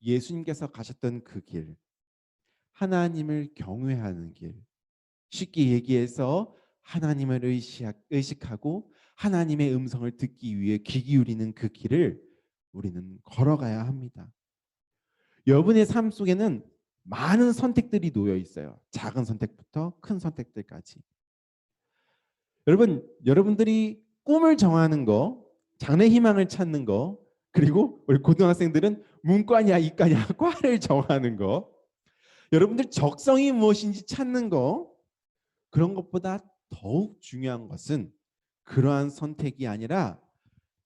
예수님께서 가셨던 그 길, 하나님을 경외하는 길, 쉽게 얘기해서 하나님을 의식하고 하나님의 음성을 듣기 위해 귀 기울이는 그 길을 우리는 걸어가야 합니다. 여러분의 삶 속에는 많은 선택들이 놓여 있어요. 작은 선택부터 큰 선택들까지. 여러분들이 꿈을 정하는 거, 장래 희망을 찾는 거, 그리고 우리 고등학생들은 문과냐 이과냐 과를 정하는 거, 여러분들 적성이 무엇인지 찾는 거, 그런 것보다 더욱 중요한 것은 그러한 선택이 아니라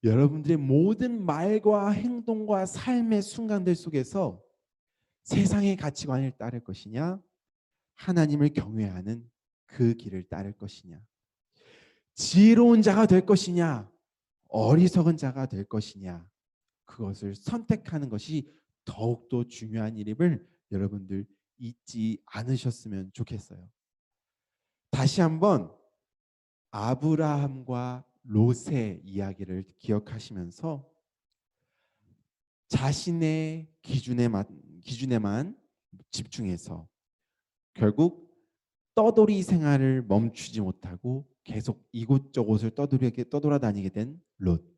여러분들의 모든 말과 행동과 삶의 순간들 속에서 세상의 가치관을 따를 것이냐, 하나님을 경외하는 그 길을 따를 것이냐, 지혜로운 자가 될 것이냐, 어리석은 자가 될 것이냐, 그것을 선택하는 것이 더욱더 중요한 일임을 여러분들 잊지 않으셨으면 좋겠어요. 다시 한번 아브라함과 롯의 이야기를 기억하시면서 자신의 기준에만 집중해서 결국 떠돌이 생활을 멈추지 못하고 계속 이곳저곳을 떠돌아다니게 된 롯.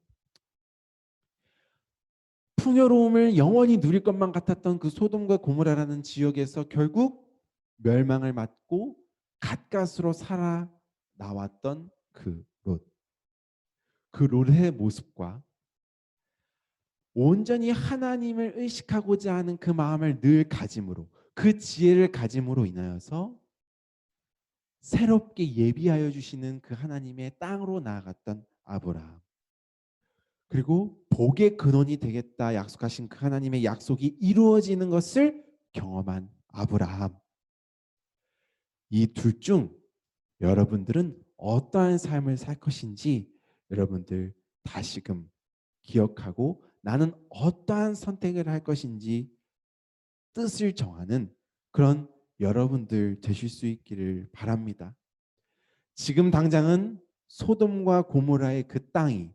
풍요로움을 영원히 누릴 것만 같았던 그 소돔과 고모라라는 지역에서 결국 멸망을 맞고 갓갓으로 살아 나왔던 그 롯. 그 롯의 모습과 온전히 하나님을 의식하고자 하는 그 마음을 늘 가짐으로, 그 지혜를 가짐으로 인하여서 새롭게 예비하여 주시는 그 하나님의 땅으로 나아갔던 아브라함, 그리고 복의 근원이 되겠다 약속하신 그 하나님의 약속이 이루어지는 것을 경험한 아브라함, 이 둘 중 여러분들은 어떠한 삶을 살 것인지 여러분들 다시금 기억하고 나는 어떠한 선택을 할 것인지 뜻을 정하는 그런 여러분들 되실 수 있기를 바랍니다. 지금 당장은 소돔과 고모라의 그 땅이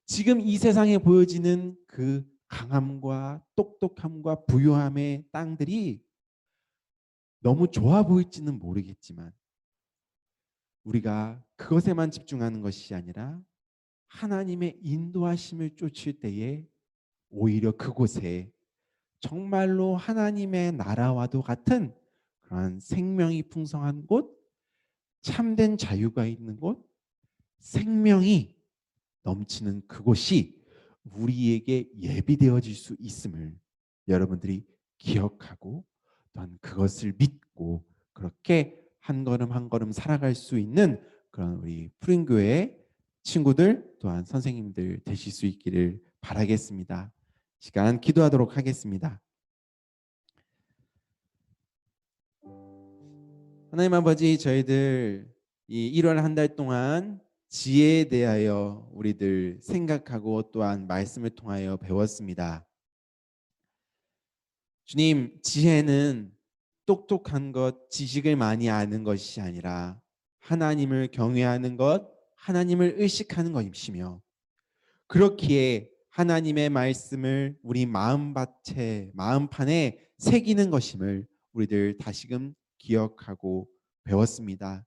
지금 이 세상에 보여지는 그 강함과 똑똑함과 부유함의 땅들이 너무 좋아 보일지는 모르겠지만 우리가 그것에만 집중하는 것이 아니라 하나님의 인도하심을 쫓을 때에 오히려 그곳에 정말로 하나님의 나라와도 같은 그러한 생명이 풍성한 곳, 참된 자유가 있는 곳, 생명이 넘치는 그곳이 우리에게 예비되어질 수 있음을 여러분들이 기억하고 또한 그것을 믿고 그렇게 한 걸음 한 걸음 살아갈 수 있는 그런 우리 푸른교회 친구들 또한 선생님들 되실 수 있기를 바라겠습니다. 시간 기도하도록 하겠습니다. 하나님 아버지, 저희들 이 1월 한 달 동안 지혜에 대하여 우리들 생각하고 또한 말씀을 통하여 배웠습니다. 주님, 지혜는 똑똑한 것, 지식을 많이 아는 것이 아니라 하나님을 경외하는 것, 하나님을 의식하는 것이며 그렇기에 하나님의 말씀을 우리 마음판에 새기는 것임을 우리들 다시금 기억하고 배웠습니다.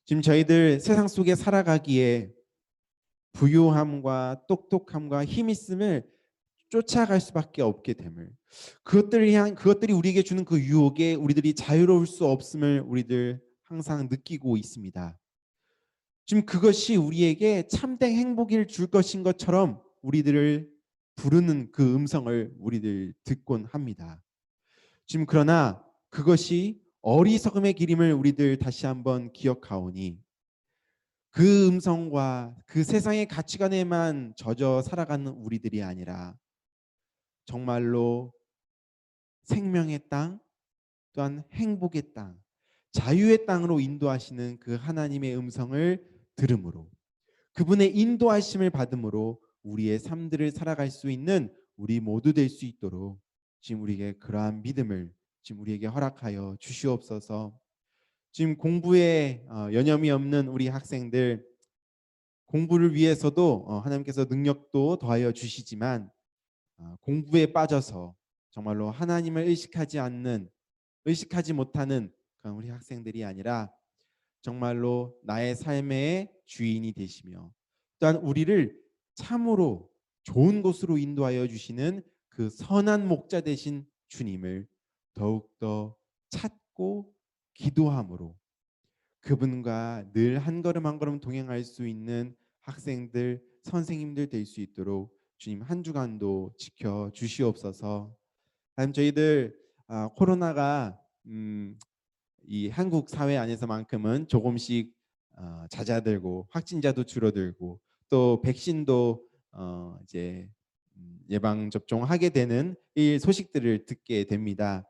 지금 저희들 세상 속에 살아가기에 부유함과 똑똑함과 힘 있음을 쫓아갈 수밖에 없게 됨을, 그것들이 우리에게 주는 그 유혹에 우리들이 자유로울 수 없음을 우리들 항상 느끼고 있습니다. 지금 그것이 우리에게 참된 행복을 줄 것인 것처럼 우리들을 부르는 그 음성을 우리들 듣곤 합니다. 지금 그러나 그것이 어리석음의 길임을 우리들 다시 한번 기억하오니 그 음성과 그 세상의 가치관에만 젖어 살아가는 우리들이 아니라 정말로 생명의 땅, 또한 행복의 땅, 자유의 땅으로 인도하시는 그 하나님의 음성을 들음으로, 그분의 인도하심을 받음으로 우리의 삶들을 살아갈 수 있는 우리 모두 될 수 있도록 지금 우리에게 그러한 믿음을 지금 우리에게 허락하여 주시옵소서. 지금 공부에 여념이 없는 우리 학생들, 공부를 위해서도 하나님께서 능력도 더하여 주시지만 공부에 빠져서 정말로 하나님을 의식하지 못하는 그런 우리 학생들이 아니라 정말로 나의 삶의 주인이 되시며 또한 우리를 참으로 좋은 곳으로 인도하여 주시는 그 선한 목자 되신 주님을 더욱더 찾고 기도함으로 그분과 늘 한 걸음 한 걸음 동행할 수 있는 학생들, 선생님들 될 수 있도록 주님 한 주간도 지켜 주시옵소서. 하나님, 저희들 코로나가 이 한국 사회 안에서만큼은 조금씩 잦아들고 확진자도 줄어들고 또 백신도 이제 예방 접종하게 되는 이 소식들을 듣게 됩니다.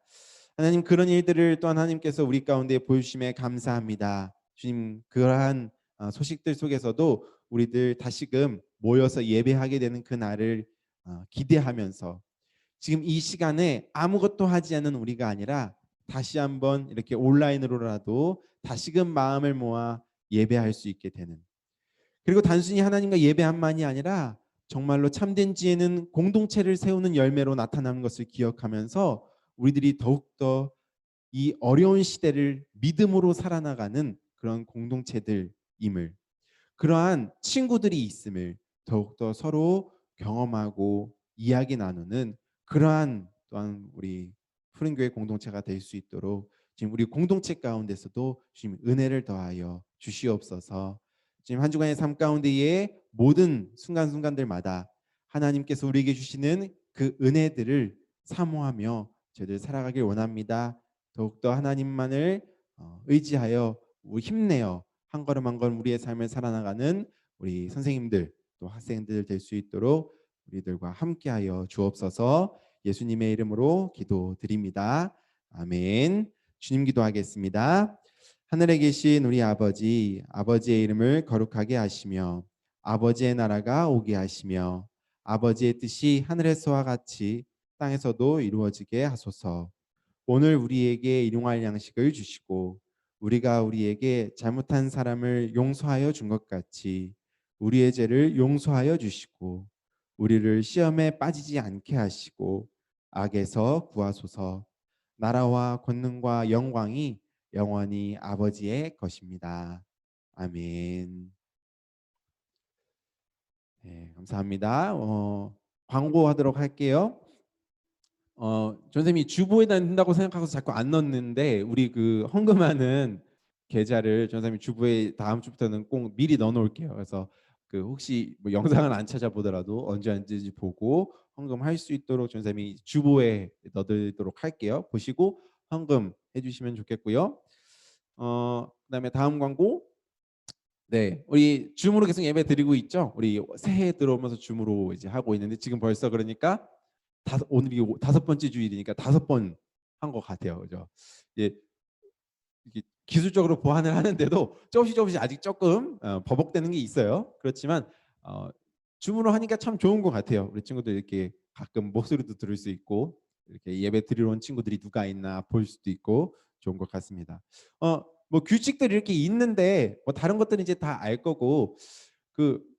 하나님, 그런 일들을 또한 하나님께서 우리 가운데 보여주심에 감사합니다. 주님, 그러한 소식들 속에서도 우리들 다시금 모여서 예배하게 되는 그 날을 기대하면서 지금 이 시간에 아무것도 하지 않는 우리가 아니라 다시 한번 이렇게 온라인으로라도 다시금 마음을 모아 예배할 수 있게 되는, 그리고 단순히 하나님과 예배함만이 아니라 정말로 참된 지혜는 공동체를 세우는 열매로 나타나는 것을 기억하면서 우리들이 더욱더 이 어려운 시대를 믿음으로 살아나가는 그런 공동체들임을, 그러한 친구들이 있음을 더욱더 서로 경험하고 이야기 나누는 그러한 또한 우리 푸른교회 공동체가 될 수 있도록 지금 우리 공동체 가운데서도 주님 은혜를 더하여 주시옵소서. 지금 한 주간의 삶 가운데의 모든 순간순간들마다 하나님께서 우리에게 주시는 그 은혜들을 사모하며 저희들 살아가길 원합니다. 더욱더 하나님만을 의지하여 힘내어 한 걸음 한 걸음 우리의 삶을 살아나가는 우리 선생님들 또 학생들 될 수 있도록 우리들과 함께하여 주옵소서. 예수님의 이름으로 기도드립니다. 아멘. 주님 기도하겠습니다. 하늘에 계신 우리 아버지, 아버지의 이름을 거룩하게 하시며 아버지의 나라가 오게 하시며 아버지의 뜻이 하늘에서와 같이 땅에서도 이루어지게 하소서. 오늘 우리에게 일용할 양식을 주시고 우리가 우리에게 잘못한 사람을 용서하여 준 것 같이 우리의 죄를 용서하여 주시고 우리를 시험에 빠지지 않게 하시고 악에서 구하소서. 나라와 권능과 영광이 영원히 아버지의 것입니다. 아멘. 네, 감사합니다. 광고하도록 할게요. 선생님이 주보에 넣는다고 생각하고 자꾸 안 넣는데 우리 그 헌금하는 계좌를 선생님이 주보에 다음 주부터는 꼭 미리 넣어놓을게요. 그래서 그 혹시 뭐 영상을 안 찾아보더라도 언제 언제지 보고 헌금할 수 있도록 선생님이 주보에 넣어드리도록 할게요. 보시고 헌금 해주시면 좋겠고요. 그다음에 다음 광고. 네, 우리 줌으로 계속 예배 드리고 있죠. 우리 새해 들어오면서 줌으로 이제 하고 있는데 지금 벌써 그러니까 오늘이 5번째 주일이니까 5번 한 것 같아요. 그죠? 이게 기술적으로 보완을 하는데도 조금씩 아직 조금 버벅대는 게 있어요. 그렇지만 줌으로 하니까 참 좋은 것 같아요. 우리 친구들 이렇게 가끔 목소리도 들을 수 있고 이렇게 예배 드리러 온 친구들이 누가 있나 볼 수도 있고 좋은 것 같습니다. 뭐 규칙들이 이렇게 있는데 뭐 다른 것들은 이제 다 알 거고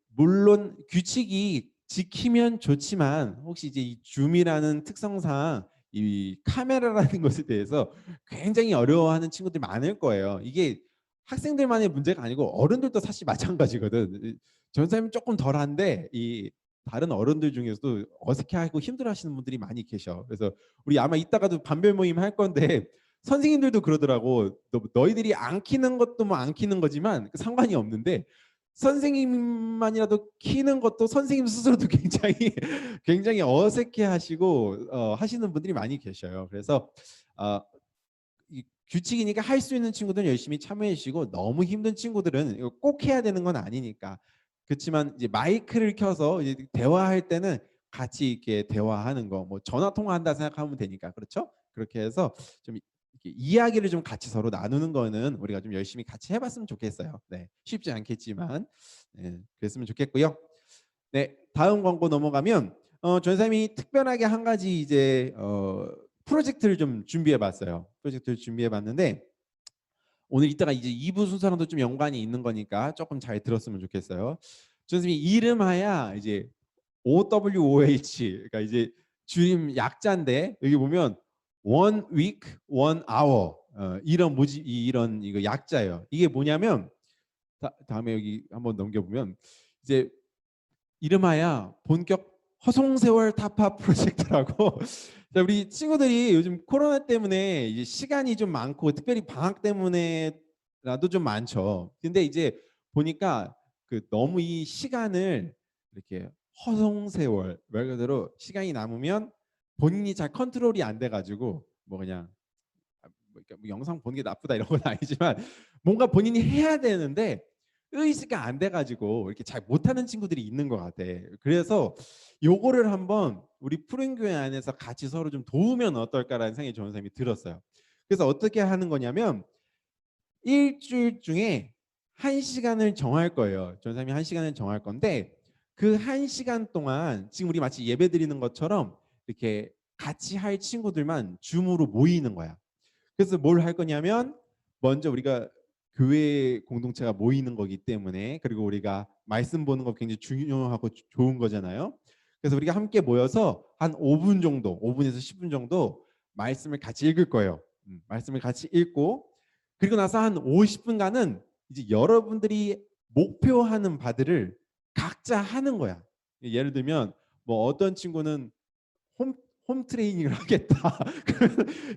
물론 규칙이 지키면 좋지만 혹시 이제 이 줌이라는 특성상 이 카메라라는 것에 대해서 굉장히 어려워하는 친구들이 많을 거예요. 이게 학생들만의 문제가 아니고 어른들도 사실 마찬가지거든. 전사님 조금 덜한데 이 다른 어른들 중에서도 어색해하고 힘들어하시는 분들이 많이 계셔. 그래서 우리 아마 이따가도 반별 모임 할 건데 선생님들도 그러더라고. 너희들이 안 키는 것도 뭐 안 키는 거지만 상관이 없는데 선생님만이라도 키는 것도 선생님 스스로도 굉장히 어색해하시고 하시는 분들이 많이 계셔요. 그래서 이 규칙이니까 할 수 있는 친구들은 열심히 참여해 주시고 너무 힘든 친구들은 이거 꼭 해야 되는 건 아니니까. 그렇지만 이제 마이크를 켜서 이제 대화할 때는 같이 이렇게 대화하는 거, 뭐 전화 통화한다 생각하면 되니까, 그렇죠? 그렇게 해서 좀 이렇게 이야기를 좀 같이 서로 나누는 거는 우리가 좀 열심히 같이 해봤으면 좋겠어요. 네, 쉽지 않겠지만 네, 그랬으면 좋겠고요. 네, 다음 광고 넘어가면 전사님이 특별하게 한 가지 이제 프로젝트를 좀 준비해봤어요. 프로젝트를 준비해봤는데 오늘 이따가 이제 2부 순서랑도 좀 연관이 있는 거니까 조금 잘 들었으면 좋겠어요. 전사님이 이름하야 이제 OWOH, 그러니까 이제 줄임 약자인데 여기 보면 one week, one hour 이런 모집 이런 이거 약자예요. 이게 뭐냐면 다음에 여기 한번 넘겨보면 이제 이름하야 본격 허송세월 타파 프로젝트라고. 자, 우리 친구들이 요즘 코로나 때문에 이제 시간이 좀 많고 특별히 방학 때문에라도 좀 많죠. 근데 이제 보니까 그 너무 이 시간을 이렇게 허송세월 말 그대로 시간이 남으면 본인이 잘 컨트롤이 안 돼가지고 뭐 그냥 그러니까 뭐 영상 보는 게 나쁘다 이런 건 아니지만 뭔가 본인이 해야 되는데 의지가 안 돼가지고 이렇게 잘 못하는 친구들이 있는 것 같아. 그래서 요거를 한번 우리 푸른교회 안에서 같이 서로 좀 도우면 어떨까라는 생각이 저는 선생님이 들었어요. 그래서 어떻게 하는 거냐면 일주일 중에 1시간을 정할 거예요. 전 선생님이 1시간을 정할 건데 그 1시간 동안 지금 우리 마치 예배 드리는 것처럼 이렇게 같이 할 친구들만 줌으로 모이는 거야. 그래서 뭘 할 거냐면 먼저 우리가 교회 공동체가 모이는 거기 때문에 그리고 우리가 말씀 보는 거 굉장히 중요하고 좋은 거잖아요. 그래서 우리가 함께 모여서 한 5분 정도, 5분에서 10분 정도 말씀을 같이 읽을 거예요. 말씀을 같이 읽고 그리고 나서 한 50분간은 이제 여러분들이 목표하는 바들을 각자 하는 거야. 예를 들면 뭐 어떤 친구는 홈 트레이닝을 하겠다.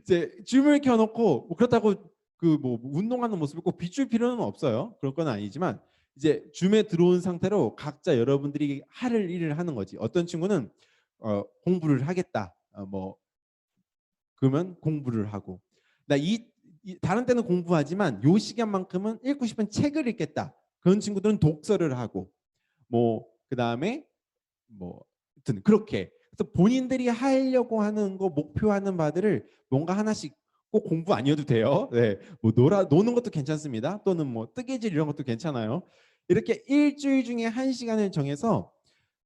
이제 줌을 켜놓고 뭐 그렇다고 그 뭐 운동하는 모습을 꼭 비출 필요는 없어요. 그런 건 아니지만 이제 줌에 들어온 상태로 각자 여러분들이 할 일을 하는 거지. 어떤 친구는 공부를 하겠다. 뭐 그러면 공부를 하고 다른 때는 공부하지만 요 시간만큼은 읽고 싶은 책을 읽겠다. 그런 친구들은 독서를 하고 뭐 그다음에 뭐 하여튼 그렇게 그래서 본인들이 하려고 하는 거 목표하는 바들을 뭔가 하나씩 꼭 공부 아니어도 돼요. 네, 뭐 노는 것도 괜찮습니다. 또는 뭐 뜨개질 이런 것도 괜찮아요. 이렇게 일주일 중에 1시간을 정해서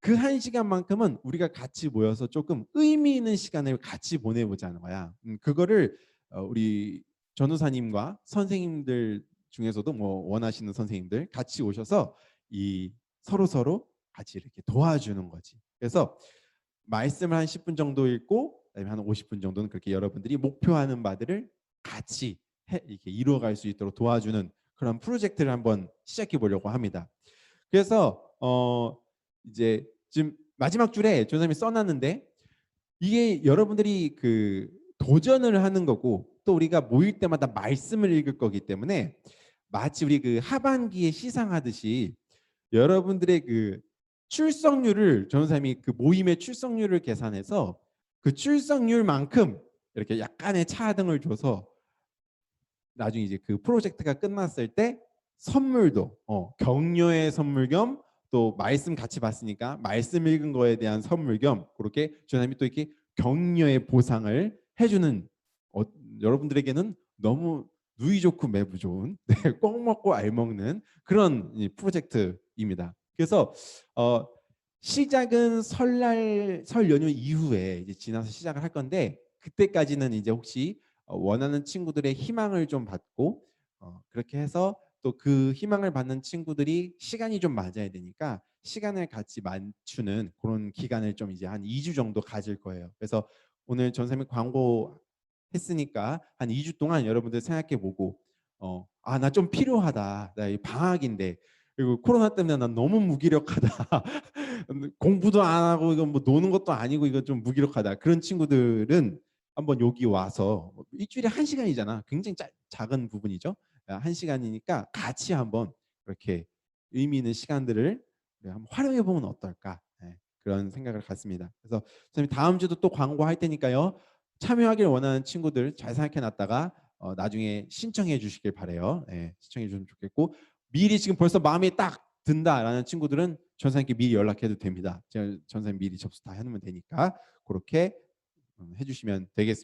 그 1시간만큼은 우리가 같이 모여서 조금 의미 있는 시간을 같이 보내보자는 거야. 그거를 우리 전우사님과 선생님들 중에서도 뭐 원하시는 선생님들 같이 오셔서 이 서로 같이 이렇게 도와주는 거지. 그래서 말씀을 한 10분 정도 읽고 그다음에 한 50분 정도는 그렇게 여러분들이 목표하는 바들을 같이 이렇게 이루어갈 수 있도록 도와주는 그런 프로젝트를 한번 시작해 보려고 합니다. 그래서 이제 지금 마지막 줄에 조선님이 써놨는데 이게 여러분들이 그 도전을 하는 거고 또 우리가 모일 때마다 말씀을 읽을 거기 때문에 마치 우리 그 하반기에 시상하듯이 여러분들의 그 출석률을 전사님이 그 모임의 출석률을 계산해서 그 출석률만큼 이렇게 약간의 차등을 줘서 나중에 이제 그 프로젝트가 끝났을 때 선물도 격려의 선물 겸 또 말씀 같이 봤으니까 말씀 읽은 거에 대한 선물 겸 그렇게 전사님이 또 이렇게 격려의 보상을 해주는 여러분들에게는 너무 누이 좋고 매부 좋은 꼭 먹고 알 먹는 그런 프로젝트입니다. 그래서 시작은 설 연휴 이후에 이제 지나서 시작을 할 건데 그때까지는 이제 혹시 원하는 친구들의 희망을 좀 받고 그렇게 해서 또 그 희망을 받는 친구들이 시간이 좀 맞아야 되니까 시간을 같이 맞추는 그런 기간을 좀 이제 한 2주 정도 가질 거예요. 그래서 오늘 전사님 광고 했으니까 한 2주 동안 여러분들 생각해보고 나 좀 필요하다. 나 이 방학인데 그리고 코로나 때문에 난 너무 무기력하다. 공부도 안 하고 이건 뭐 노는 것도 아니고 이거 좀 무기력하다. 그런 친구들은 한번 여기 와서 일주일에 1시간이잖아. 굉장히 작은 부분이죠. 1시간이니까 같이 한번 그렇게 의미 있는 시간들을 한번 활용해 보면 어떨까? 네, 그런 생각을 갖습니다. 그래서 선생님 다음 주도 또 광고할 테니까요. 참여하길 원하는 친구들 잘 생각해 놨다가 나중에 신청해 주시길 바래요. 네, 신청해 주시면 좋겠고 미리 지금 벌써 마음에 딱 든다라는 친구들은 전사님께 미리 연락해도 됩니다. 제가 전사님 미리 접수 다 해놓으면 되니까 그렇게 해주시면 되겠습니다.